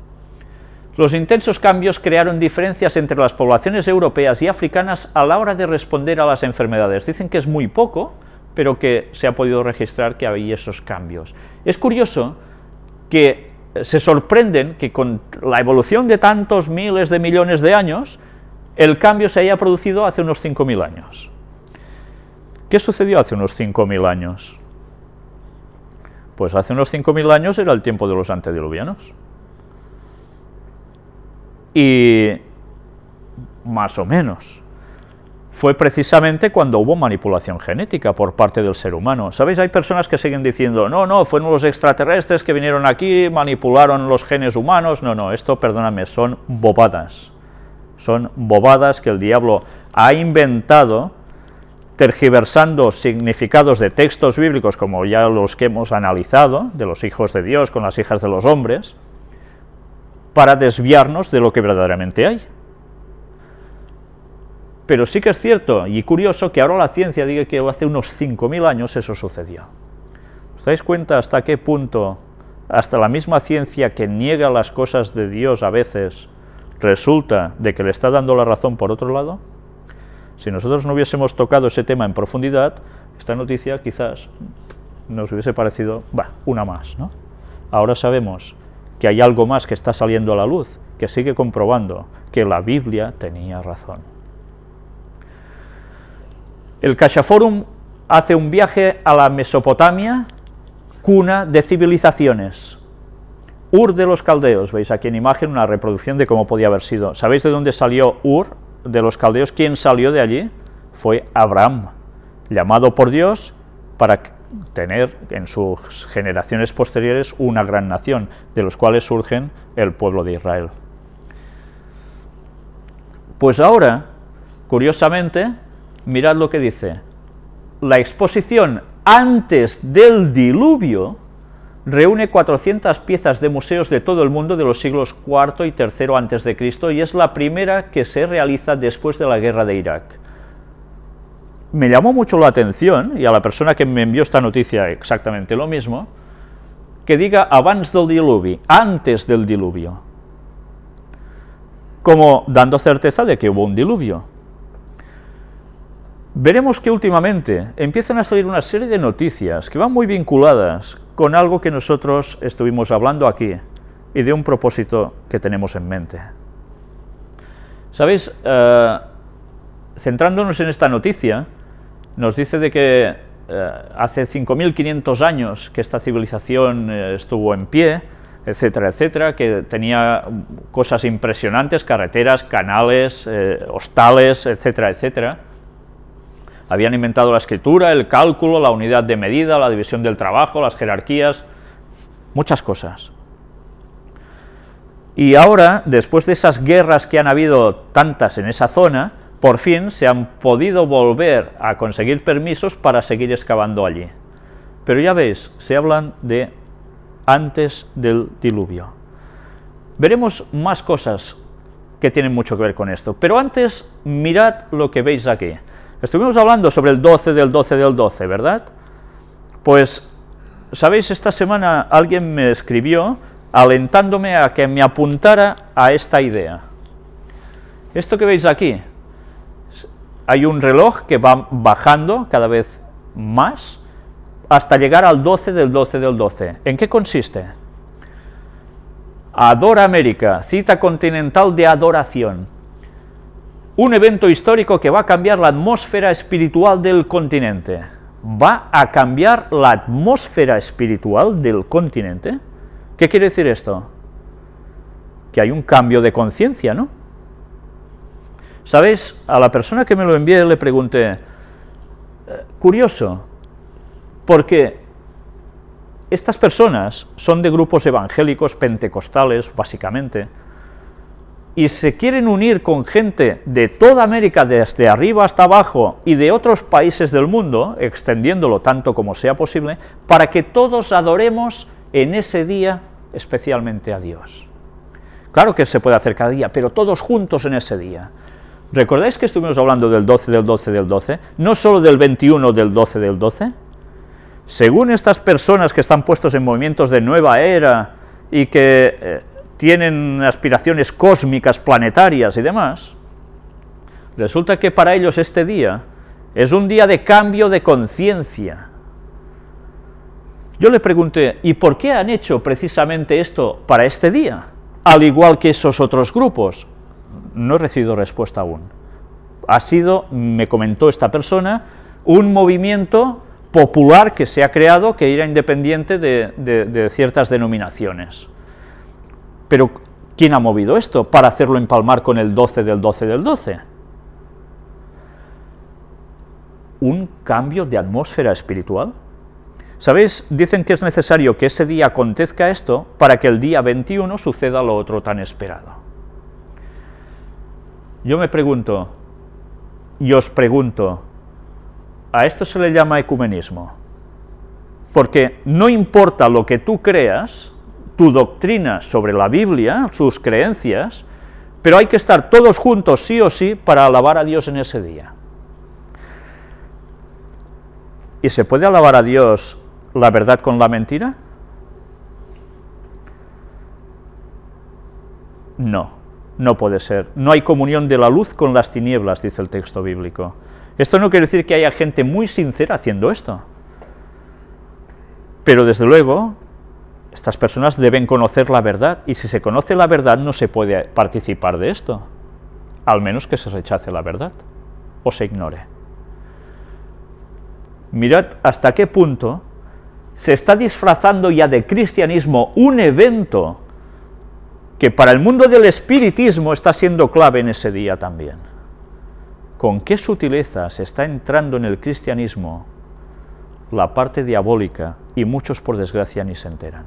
Los intensos cambios crearon diferencias entre las poblaciones europeas y africanas a la hora de responder a las enfermedades. Dicen que es muy poco, pero que se ha podido registrar que hay esos cambios. Es curioso que se sorprenden que con la evolución de tantos miles de millones de años, el cambio se haya producido hace unos 5.000 años. ¿Qué sucedió hace unos 5.000 años? Pues hace unos 5.000 años era el tiempo de los antediluvianos. Y más o menos fue precisamente cuando hubo manipulación genética por parte del ser humano. ¿Sabéis? Hay personas que siguen diciendo, no, fueron los extraterrestres que vinieron aquí, manipularon los genes humanos. No, esto, perdóname, son bobadas. Son bobadas que el diablo ha inventado, tergiversando significados de textos bíblicos, como ya los que hemos analizado, de los hijos de Dios con las hijas de los hombres, para desviarnos de lo que verdaderamente hay. Pero sí que es cierto y curioso que ahora la ciencia diga que hace unos 5.000 años eso sucedió. ¿Os dais cuenta hasta qué punto, hasta la misma ciencia que niega las cosas de Dios a veces, resulta de que le está dando la razón por otro lado? Si nosotros no hubiésemos tocado ese tema en profundidad, esta noticia quizás nos hubiese parecido, una más, ¿no? Ahora sabemos que hay algo más que está saliendo a la luz, que sigue comprobando que la Biblia tenía razón. El Cachaphorum hace un viaje a la Mesopotamia, cuna de civilizaciones. Ur de los caldeos, veis aquí en imagen una reproducción de cómo podía haber sido. ¿Sabéis de dónde salió Ur de los caldeos? ¿Quién salió de allí? Fue Abraham, llamado por Dios para tener en sus generaciones posteriores una gran nación, de los cuales surgen el pueblo de Israel. Pues ahora, curiosamente, mirad lo que dice. La exposición antes del diluvio reúne 400 piezas de museos de todo el mundo de los siglos IV y III antes de Cristo, y es la primera que se realiza después de la guerra de Irak. Me llamó mucho la atención, y a la persona que me envió esta noticia exactamente lo mismo, que diga abans del diluvi, antes del diluvio, como dando certeza de que hubo un diluvio. Veremos que últimamente empiezan a salir una serie de noticias que van muy vinculadas con algo que nosotros estuvimos hablando aquí y de un propósito que tenemos en mente. ¿Sabéis? Centrándonos en esta noticia, nos dice de que hace 5.500 años que esta civilización estuvo en pie, etcétera, etcétera, que tenía cosas impresionantes, carreteras, canales, hostales, etcétera, etcétera. Habían inventado la escritura, el cálculo, la unidad de medida, la división del trabajo, las jerarquías, muchas cosas. Y ahora, después de esas guerras que han habido tantas en esa zona, por fin se han podido volver a conseguir permisos para seguir excavando allí. Pero ya veis, se hablan de antes del diluvio. Veremos más cosas que tienen mucho que ver con esto, pero antes mirad lo que veis aquí. Estuvimos hablando sobre el 12 del 12 del 12, ¿verdad? Pues, ¿sabéis? Esta semana alguien me escribió alentándome a que me apuntara a esta idea. Esto que veis aquí, hay un reloj que va bajando cada vez más hasta llegar al 12 del 12 del 12. ¿En qué consiste? Adora América, cita continental de adoración. Un evento histórico que va a cambiar la atmósfera espiritual del continente. ¿Va a cambiar la atmósfera espiritual del continente? ¿Qué quiere decir esto? Que hay un cambio de conciencia, ¿no? ¿Sabéis? A la persona que me lo envié le pregunté, curioso, porque estas personas son de grupos evangélicos pentecostales, básicamente, y se quieren unir con gente de toda América, desde arriba hasta abajo, y de otros países del mundo, extendiéndolo tanto como sea posible, para que todos adoremos en ese día especialmente a Dios. Claro que se puede hacer cada día, pero todos juntos en ese día. ¿Recordáis que estuvimos hablando del 12 del 12 del 12? No solo del 21 del 12 del 12. Según estas personas que están puestos en movimientos de nueva era y que tienen aspiraciones cósmicas, planetarias y demás, resulta que para ellos este día es un día de cambio de conciencia. Yo le pregunté, ¿y por qué han hecho precisamente esto para este día? Al igual que esos otros grupos. No he recibido respuesta aún. Ha sido, me comentó esta persona, un movimiento popular que se ha creado que era independiente de ciertas denominaciones. Pero, ¿quién ha movido esto para hacerlo empalmar con el 12 del 12 del 12? ¿Un cambio de atmósfera espiritual? ¿Sabéis? Dicen que es necesario que ese día acontezca esto para que el día 21 suceda lo otro tan esperado. Yo me pregunto, y os pregunto, ¿a esto se le llama ecumenismo? Porque no importa lo que tú creas, tu doctrina sobre la Biblia, sus creencias, pero hay que estar todos juntos sí o sí para alabar a Dios en ese día. ¿Y se puede alabar a Dios la verdad con la mentira? No, no puede ser. No hay comunión de la luz con las tinieblas, dice el texto bíblico. Esto no quiere decir que haya gente muy sincera haciendo esto. Pero desde luego, estas personas deben conocer la verdad, y si se conoce la verdad no se puede participar de esto, al menos que se rechace la verdad, o se ignore. Mirad hasta qué punto se está disfrazando ya de cristianismo un evento que para el mundo del espiritismo está siendo clave en ese día también. Con qué sutileza se está entrando en el cristianismo la parte diabólica, y muchos por desgracia ni se enteran.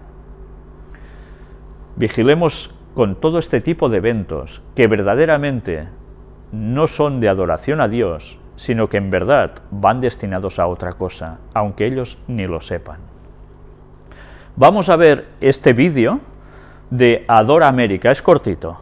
Vigilemos con todo este tipo de eventos que verdaderamente no son de adoración a Dios, sino que en verdad van destinados a otra cosa, aunque ellos ni lo sepan. Vamos a ver este vídeo de Adora América, es cortito.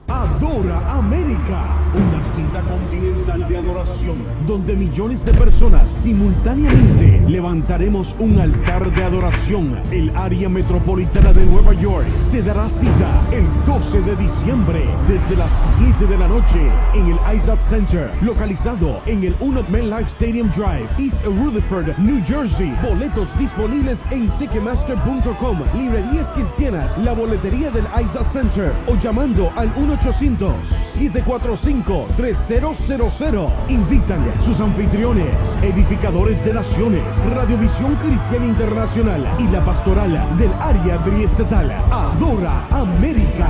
Adora América, una cita continental de adoración donde millones de personas simultáneamente levantaremos un altar de adoración. El área metropolitana de Nueva York se dará cita el 12 de diciembre desde las 7 de la noche en el ISAT Center, localizado en el MetLife Stadium Drive, East Rutherford, New Jersey. Boletos disponibles en Ticketmaster.com, librerías cristianas, la boletería del ISAT Center o llamando al 1-800-745-3000. Invitan sus anfitriones, edificadores de naciones, Radiovisión Cristiana Internacional y la pastoral del área triestatal. Adora América.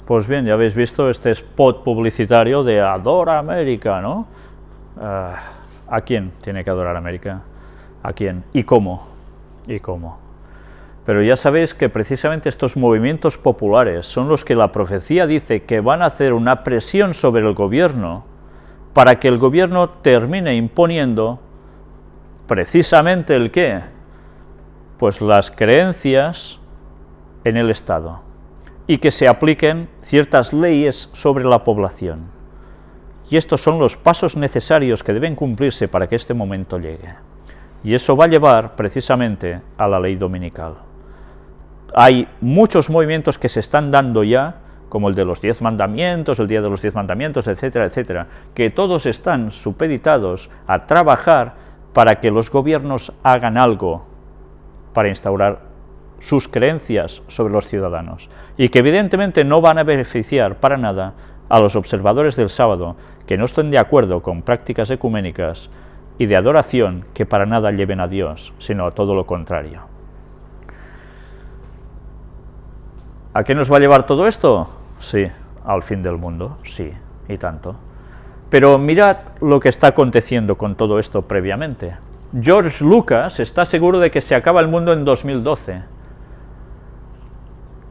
Pues bien, ya habéis visto este spot publicitario de Adora América, ¿no? ¿A quién tiene que adorar América? ¿A quién? ¿Y cómo? ¿Y cómo? Pero ya sabéis que precisamente estos movimientos populares son los que la profecía dice que van a hacer una presión sobre el gobierno para que el gobierno termine imponiendo precisamente el ¿qué? Pues las creencias en el Estado y que se apliquen ciertas leyes sobre la población. Y estos son los pasos necesarios que deben cumplirse para que este momento llegue. Y eso va a llevar precisamente a la ley dominical. Hay muchos movimientos que se están dando ya, como el de los 10 mandamientos, el Día de los 10 mandamientos, etcétera, etcétera, que todos están supeditados a trabajar para que los gobiernos hagan algo para instaurar sus creencias sobre los ciudadanos, y que evidentemente no van a beneficiar para nada a los observadores del sábado que no estén de acuerdo con prácticas ecuménicas y de adoración que para nada lleven a Dios, sino a todo lo contrario. ¿A qué nos va a llevar todo esto? Sí, al fin del mundo, sí, y tanto. Pero mirad lo que está aconteciendo con todo esto previamente. George Lucas está seguro de que se acaba el mundo en 2012.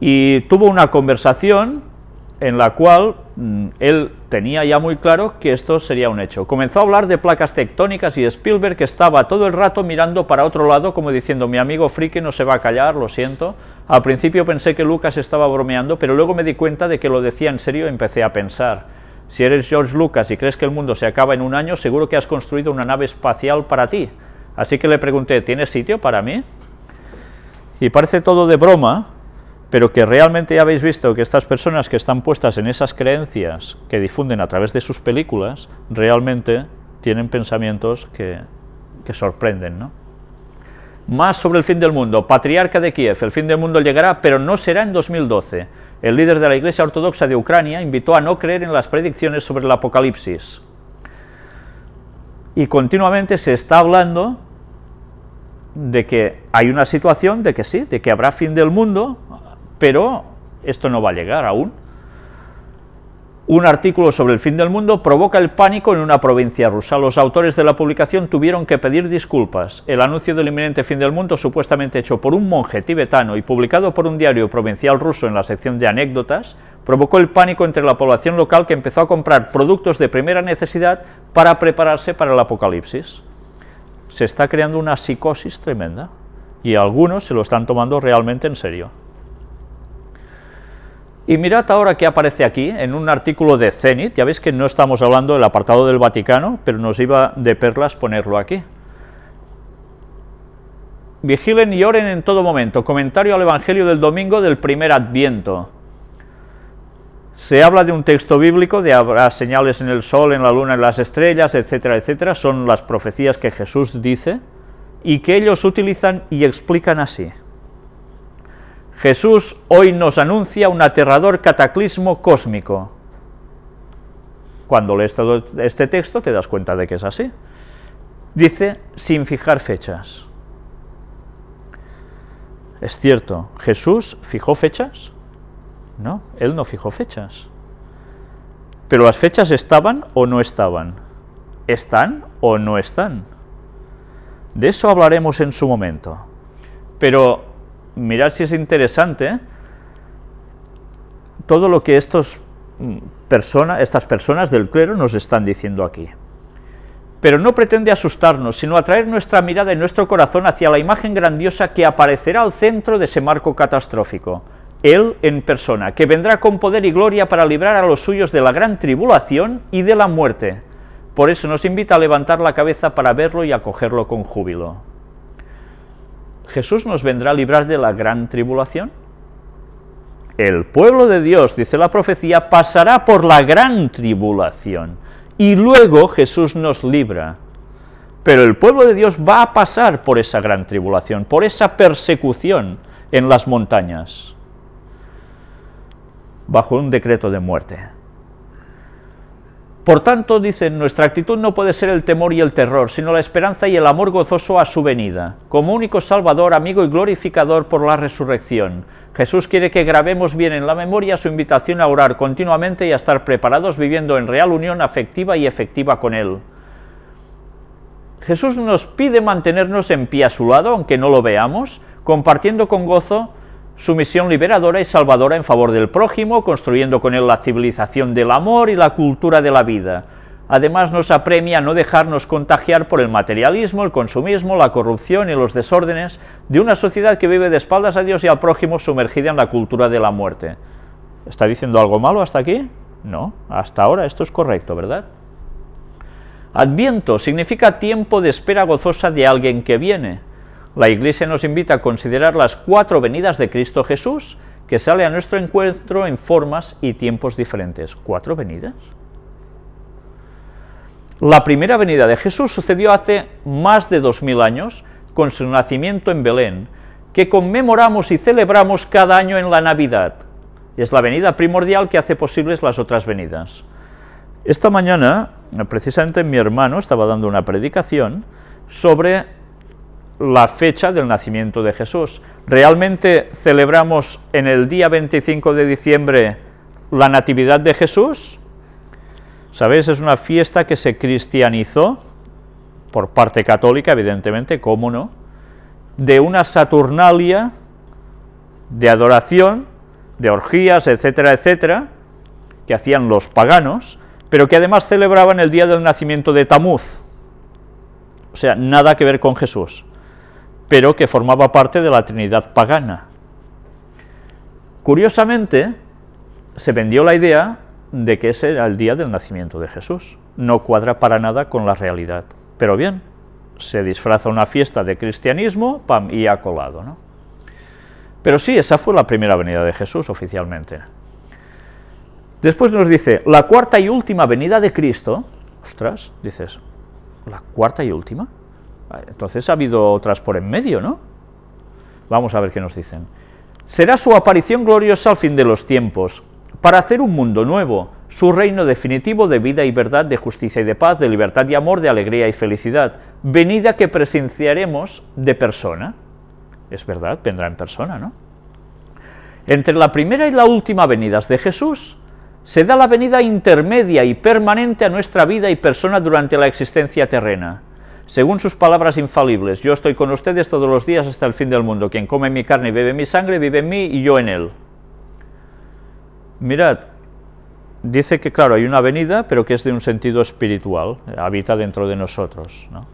Y tuvo una conversación en la cual él tenía ya muy claro que esto sería un hecho. Comenzó a hablar de placas tectónicas y Spielberg estaba todo el rato mirando para otro lado como diciendo, mi amigo friki no se va a callar, lo siento. Al principio pensé que Lucas estaba bromeando, pero luego me di cuenta de que lo decía en serio y empecé a pensar, si eres George Lucas y crees que el mundo se acaba en un año, seguro que has construido una nave espacial para ti. Así que le pregunté, ¿tienes sitio para mí? Y parece todo de broma, pero que realmente ya habéis visto que estas personas que están puestas en esas creencias que difunden a través de sus películas, realmente tienen pensamientos que sorprenden, ¿no? Más sobre el fin del mundo. Patriarca de Kiev, el fin del mundo llegará, pero no será en 2012. El líder de la Iglesia Ortodoxa de Ucrania invitó a no creer en las predicciones sobre el apocalipsis. Y continuamente se está hablando de que hay una situación de que sí, de que habrá fin del mundo, pero esto no va a llegar aún. Un artículo sobre el fin del mundo provoca el pánico en una provincia rusa. Los autores de la publicación tuvieron que pedir disculpas. El anuncio del inminente fin del mundo, supuestamente hecho por un monje tibetano y publicado por un diario provincial ruso en la sección de anécdotas, provocó el pánico entre la población local, que empezó a comprar productos de primera necesidad para prepararse para el apocalipsis. Se está creando una psicosis tremenda y algunos se lo están tomando realmente en serio. Y mirad ahora qué aparece aquí, en un artículo de Zenit. Ya veis que no estamos hablando del apartado del Vaticano, pero nos iba de perlas ponerlo aquí. Vigilen y oren en todo momento. Comentario al Evangelio del domingo del primer Adviento. Se habla de un texto bíblico, de habrá señales en el sol, en la luna, en las estrellas, etcétera, etcétera. Son las profecías que Jesús dice y que ellos utilizan y explican así. Jesús hoy nos anuncia un aterrador cataclismo cósmico. Cuando lees todo este texto te das cuenta de que es así. Dice, sin fijar fechas. Es cierto, ¿Jesús fijó fechas? No, él no fijó fechas. Pero las fechas estaban o no estaban. ¿Están o no están? De eso hablaremos en su momento. Pero mirad si es interesante todo lo que estas personas del clero nos están diciendo aquí. Pero no pretende asustarnos, sino atraer nuestra mirada y nuestro corazón hacia la imagen grandiosa que aparecerá al centro de ese marco catastrófico. Él en persona, que vendrá con poder y gloria para librar a los suyos de la gran tribulación y de la muerte. Por eso nos invita a levantar la cabeza para verlo y acogerlo con júbilo. ¿Jesús nos vendrá a librar de la gran tribulación? El pueblo de Dios, dice la profecía, pasará por la gran tribulación y luego Jesús nos libra. Pero el pueblo de Dios va a pasar por esa gran tribulación, por esa persecución en las montañas, bajo un decreto de muerte. Por tanto, dicen, nuestra actitud no puede ser el temor y el terror, sino la esperanza y el amor gozoso a su venida, como único Salvador, amigo y glorificador por la resurrección. Jesús quiere que grabemos bien en la memoria su invitación a orar continuamente y a estar preparados viviendo en real unión afectiva y efectiva con Él. Jesús nos pide mantenernos en pie a su lado, aunque no lo veamos, compartiendo con gozo su misión liberadora y salvadora en favor del prójimo, construyendo con él la civilización del amor y la cultura de la vida. Además nos apremia a no dejarnos contagiar por el materialismo, el consumismo, la corrupción y los desórdenes de una sociedad que vive de espaldas a Dios y al prójimo sumergida en la cultura de la muerte. ¿Está diciendo algo malo hasta aquí? No, hasta ahora esto es correcto, ¿verdad? Adviento significa tiempo de espera gozosa de alguien que viene. La Iglesia nos invita a considerar las 4 venidas de Cristo Jesús, que sale a nuestro encuentro en formas y tiempos diferentes. ¿4 venidas? La primera venida de Jesús sucedió hace más de 2000 años, con su nacimiento en Belén, que conmemoramos y celebramos cada año en la Navidad. Es la venida primordial que hace posibles las otras venidas. Esta mañana, precisamente mi hermano estaba dando una predicación sobre la fecha del nacimiento de Jesús. ¿Realmente celebramos en el día 25 de diciembre la Natividad de Jesús? ¿Sabéis? Es una fiesta que se cristianizó, por parte católica, evidentemente, ¿cómo no?, de una Saturnalia de adoración, de orgías, etcétera, etcétera, que hacían los paganos, pero que además celebraban el día del nacimiento de Tamuz. O sea, nada que ver con Jesús, pero que formaba parte de la Trinidad pagana. Curiosamente, se vendió la idea de que ese era el día del nacimiento de Jesús. No cuadra para nada con la realidad. Pero bien, se disfraza una fiesta de cristianismo, pam, y ha colado, ¿no? Pero sí, esa fue la primera venida de Jesús oficialmente. Después nos dice, la cuarta y última venida de Cristo. Ostras, dices, ¿la cuarta y última? Entonces ha habido otras por en medio, ¿no? Vamos a ver qué nos dicen. Será su aparición gloriosa al fin de los tiempos, para hacer un mundo nuevo, su reino definitivo de vida y verdad, de justicia y de paz, de libertad y amor, de alegría y felicidad, venida que presenciaremos de persona. Es verdad, vendrá en persona, ¿no? Entre la primera y la última venidas de Jesús, se da la venida intermedia y permanente a nuestra vida y persona durante la existencia terrena. Según sus palabras infalibles, yo estoy con ustedes todos los días hasta el fin del mundo. Quien come mi carne y bebe mi sangre, vive en mí y yo en él. Mirad, dice que claro, hay una venida, pero que es de un sentido espiritual, habita dentro de nosotros, ¿no?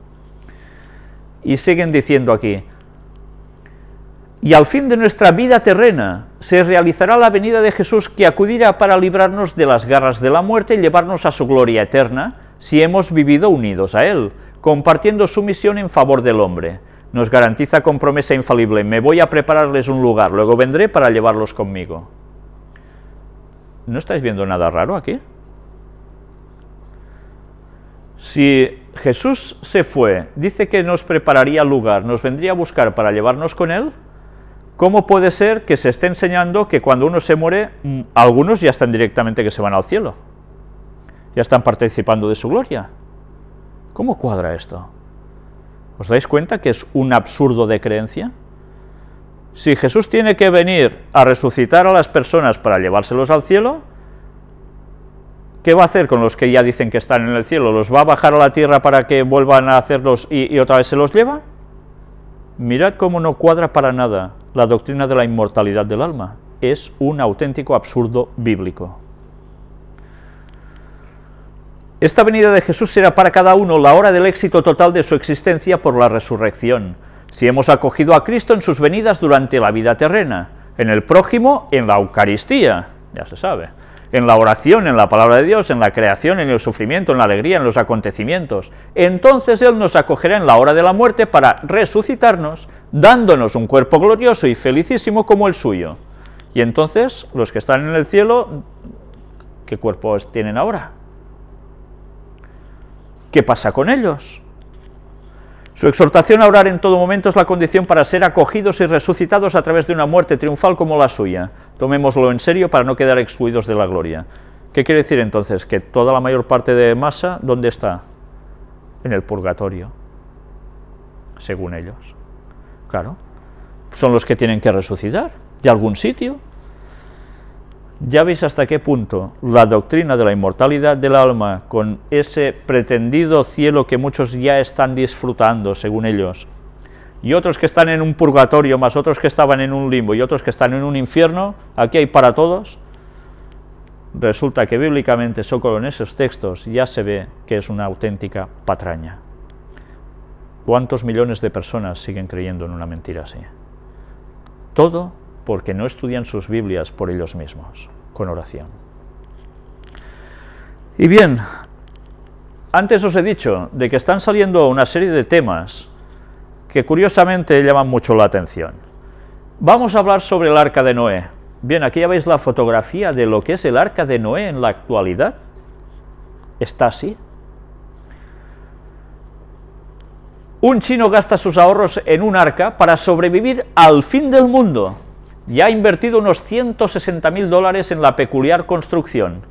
Y siguen diciendo aquí, y al fin de nuestra vida terrena se realizará la venida de Jesús, que acudirá para librarnos de las garras de la muerte y llevarnos a su gloria eterna, si hemos vivido unidos a Él, compartiendo su misión en favor del hombre. Nos garantiza con promesa infalible, me voy a prepararles un lugar, luego vendré para llevarlos conmigo. ¿No estáis viendo nada raro aquí? Si Jesús se fue, dice que nos prepararía lugar, nos vendría a buscar para llevarnos con Él, ¿cómo puede ser que se esté enseñando que cuando uno se muere, algunos ya están directamente que se van al cielo? Ya están participando de su gloria. ¿Cómo cuadra esto? ¿Os dais cuenta que es un absurdo de creencia? Si Jesús tiene que venir a resucitar a las personas para llevárselos al cielo, ¿qué va a hacer con los que ya dicen que están en el cielo? ¿Los va a bajar a la tierra para que vuelvan a hacerlos y otra vez se los lleva? Mirad cómo no cuadra para nada la doctrina de la inmortalidad del alma. Es un auténtico absurdo bíblico. Esta venida de Jesús será para cada uno la hora del éxito total de su existencia por la resurrección, si hemos acogido a Cristo en sus venidas durante la vida terrena. En el prójimo, en la Eucaristía, ya se sabe. En la oración, en la palabra de Dios, en la creación, en el sufrimiento, en la alegría, en los acontecimientos. Entonces Él nos acogerá en la hora de la muerte para resucitarnos, dándonos un cuerpo glorioso y felicísimo como el suyo. Y entonces, los que están en el cielo, ¿qué cuerpos tienen ahora? ¿Qué pasa con ellos? Su exhortación a orar en todo momento es la condición para ser acogidos y resucitados a través de una muerte triunfal como la suya. Tomémoslo en serio para no quedar excluidos de la gloria. ¿Qué quiere decir entonces? Que toda la mayor parte de masa, ¿dónde está? En el purgatorio, según ellos. Claro, son los que tienen que resucitar, de algún sitio. Ya veis hasta qué punto la doctrina de la inmortalidad del alma, con ese pretendido cielo que muchos ya están disfrutando, según ellos, y otros que están en un purgatorio, más otros que estaban en un limbo, y otros que están en un infierno, aquí hay para todos. Resulta que bíblicamente, solo en esos textos, ya se ve que es una auténtica patraña. ¿Cuántos millones de personas siguen creyendo en una mentira así? Todo porque no estudian sus Biblias por ellos mismos, con oración. Y bien, antes os he dicho de que están saliendo una serie de temas que curiosamente llaman mucho la atención. Vamos a hablar sobre el Arca de Noé. Bien, aquí ya veis la fotografía de lo que es el Arca de Noé en la actualidad. Está así. Un chino gasta sus ahorros en un arca para sobrevivir al fin del mundo. Y ha invertido unos $160.000 en la peculiar construcción.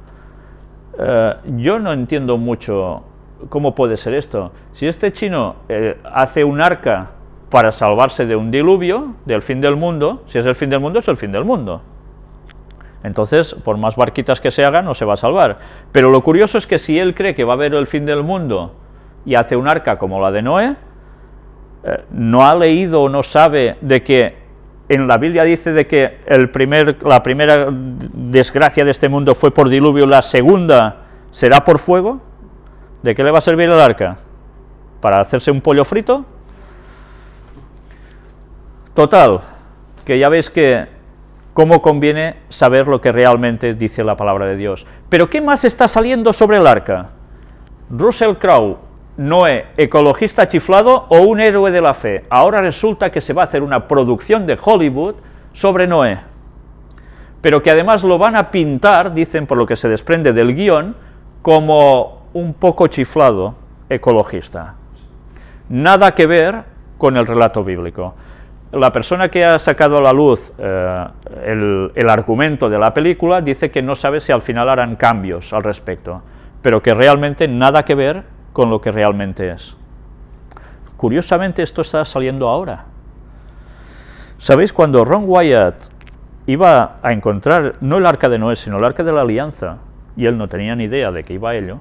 Yo no entiendo mucho cómo puede ser esto. Si este chino hace un arca para salvarse de un diluvio, del fin del mundo, si es el fin del mundo, es el fin del mundo. Entonces, por más barquitas que se hagan, no se va a salvar. Pero lo curioso es que si él cree que va a haber el fin del mundo y hace un arca como la de Noé, no ha leído o no sabe de que en la Biblia dice de que la primera desgracia de este mundo fue por diluvio, la segunda será por fuego. ¿De qué le va a servir el arca? ¿Para hacerse un pollo frito? Total, que ya veis que cómo conviene saber lo que realmente dice la palabra de Dios. Pero ¿qué más está saliendo sobre el arca? Russell Crowe, Noé, ecologista chiflado o un héroe de la fe. Ahora resulta que se va a hacer una producción de Hollywood sobre Noé, pero que además lo van a pintar, dicen por lo que se desprende del guión, como un poco chiflado ecologista. Nada que ver con el relato bíblico. La persona que ha sacado a la luz el argumento de la película dice que no sabe si al final harán cambios al respecto, pero que realmente nada que ver con lo que realmente es. Curiosamente esto está saliendo ahora. ¿Sabéis? Cuando Ron Wyatt iba a encontrar no el Arca de Noé, sino el Arca de la Alianza, y él no tenía ni idea de que iba a ello,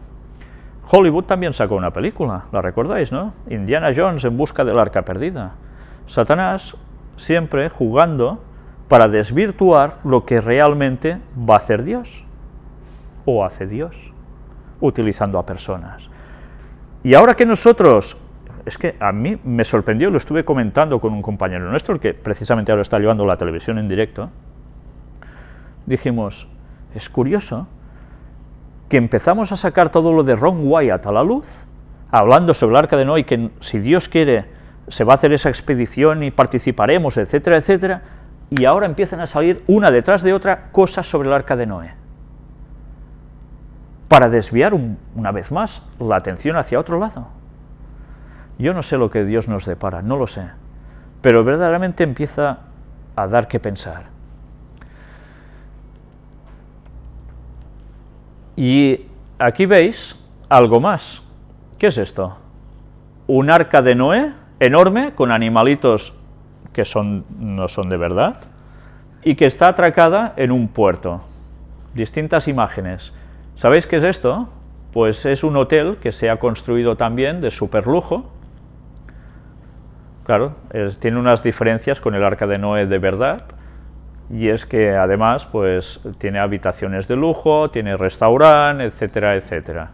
Hollywood también sacó una película, ¿la recordáis, no? Indiana Jones en busca del Arca perdida. Satanás siempre jugando para desvirtuar lo que realmente va a hacer Dios, o hace Dios, utilizando a personas. Y ahora que nosotros, es que a mí me sorprendió, lo estuve comentando con un compañero nuestro, el que precisamente ahora está llevando la televisión en directo, dijimos, es curioso que empezamos a sacar todo lo de Ron Wyatt a la luz, hablando sobre el Arca de Noé, que si Dios quiere se va a hacer esa expedición y participaremos, etcétera, etcétera, y ahora empiezan a salir una detrás de otra cosas sobre el Arca de Noé, para desviar una vez más la atención hacia otro lado. Yo no sé lo que Dios nos depara, no lo sé, pero verdaderamente empieza a dar que pensar. Y aquí veis algo más. ¿Qué es esto? Un arca de Noé enorme, con animalitos que no son de verdad, y que está atracada en un puerto. Distintas imágenes. ¿Sabéis qué es esto? Pues es un hotel que se ha construido también de superlujo. Claro, tiene unas diferencias con el Arca de Noé de verdad, y es que además pues tiene habitaciones de lujo, tiene restaurante, etcétera, etcétera.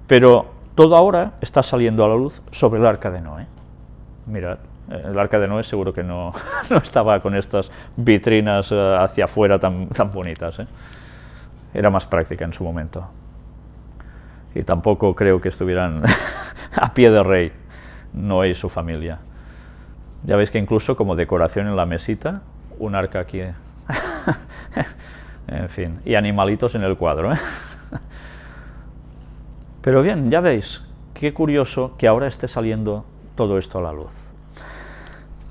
Pero todo ahora está saliendo a la luz sobre el Arca de Noé. Mirad, El Arca de Noé seguro que no, no estaba con estas vitrinas hacia afuera tan bonitas, ¿eh? Era más práctica en su momento. Y tampoco creo que estuvieran a pie de rey Noé y su familia. Ya veis que incluso como decoración en la mesita, un arca aquí, en fin, y animalitos en el cuadro, ¿eh? Pero bien, ya veis, qué curioso que ahora esté saliendo todo esto a la luz.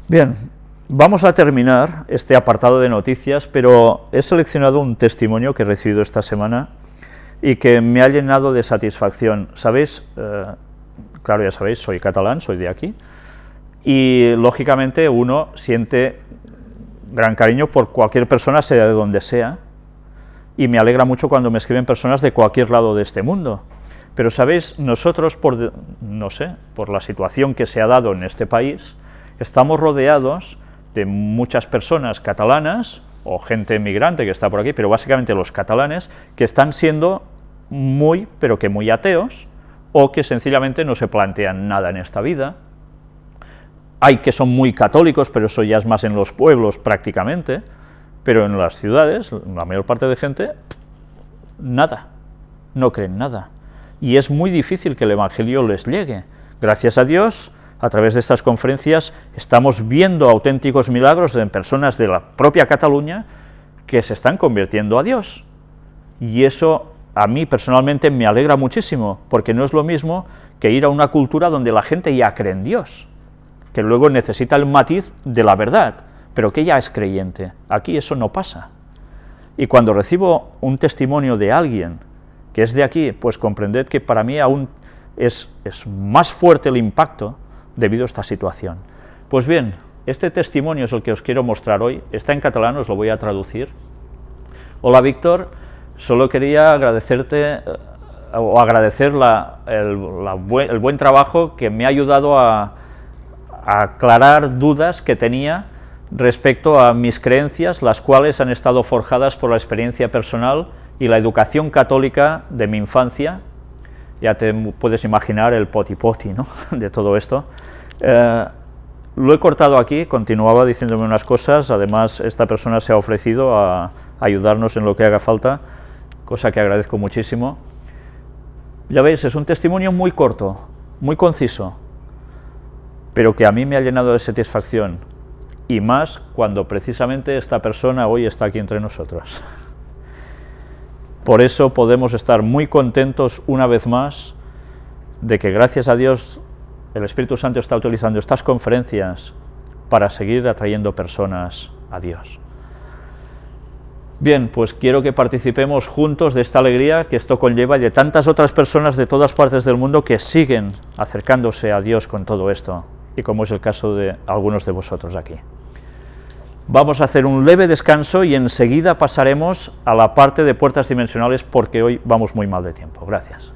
Bien, vamos a terminar este apartado de noticias, pero he seleccionado un testimonio que he recibido esta semana y que me ha llenado de satisfacción. ¿Sabéis? Claro, ya sabéis, soy catalán, soy de aquí, y lógicamente uno siente gran cariño por cualquier persona, sea de donde sea, y me alegra mucho cuando me escriben personas de cualquier lado de este mundo. Pero sabéis, nosotros, no sé, por la situación que se ha dado en este país, estamos rodeados de muchas personas catalanas, o gente emigrante que está por aquí, pero básicamente los catalanes, que están siendo muy, pero que muy ateos, o que sencillamente no se plantean nada en esta vida. Hay que son muy católicos, pero eso ya es más en los pueblos prácticamente, pero en las ciudades, la mayor parte de gente, nada, no creen nada. Y es muy difícil que el Evangelio les llegue. Gracias a Dios, a través de estas conferencias, estamos viendo auténticos milagros en personas de la propia Cataluña que se están convirtiendo a Dios. Y eso a mí personalmente me alegra muchísimo, porque no es lo mismo que ir a una cultura donde la gente ya cree en Dios, que luego necesita el matiz de la verdad, pero que ya es creyente. Aquí eso no pasa. Y cuando recibo un testimonio de alguien que es de aquí, pues comprended que para mí aún es más fuerte el impacto debido a esta situación. Pues bien, este testimonio es el que os quiero mostrar hoy, está en catalán, os lo voy a traducir. Hola Víctor, solo quería agradecerte, o agradecer el buen trabajo que me ha ayudado a aclarar dudas que tenía respecto a mis creencias, las cuales han estado forjadas por la experiencia personal y la educación católica de mi infancia. Ya te puedes imaginar el poti-poti, ¿no?, de todo esto. Lo he cortado aquí, continuaba diciéndome unas cosas, además esta persona se ha ofrecido a ayudarnos en lo que haga falta, cosa que agradezco muchísimo. Ya veis, es un testimonio muy corto, muy conciso, pero que a mí me ha llenado de satisfacción, y más cuando precisamente esta persona hoy está aquí entre nosotros. Por eso podemos estar muy contentos una vez más de que gracias a Dios el Espíritu Santo está utilizando estas conferencias para seguir atrayendo personas a Dios. Bien, pues quiero que participemos juntos de esta alegría que esto conlleva y de tantas otras personas de todas partes del mundo que siguen acercándose a Dios con todo esto, y como es el caso de algunos de vosotros aquí. Vamos a hacer un leve descanso y enseguida pasaremos a la parte de puertas dimensionales porque hoy vamos muy mal de tiempo. Gracias.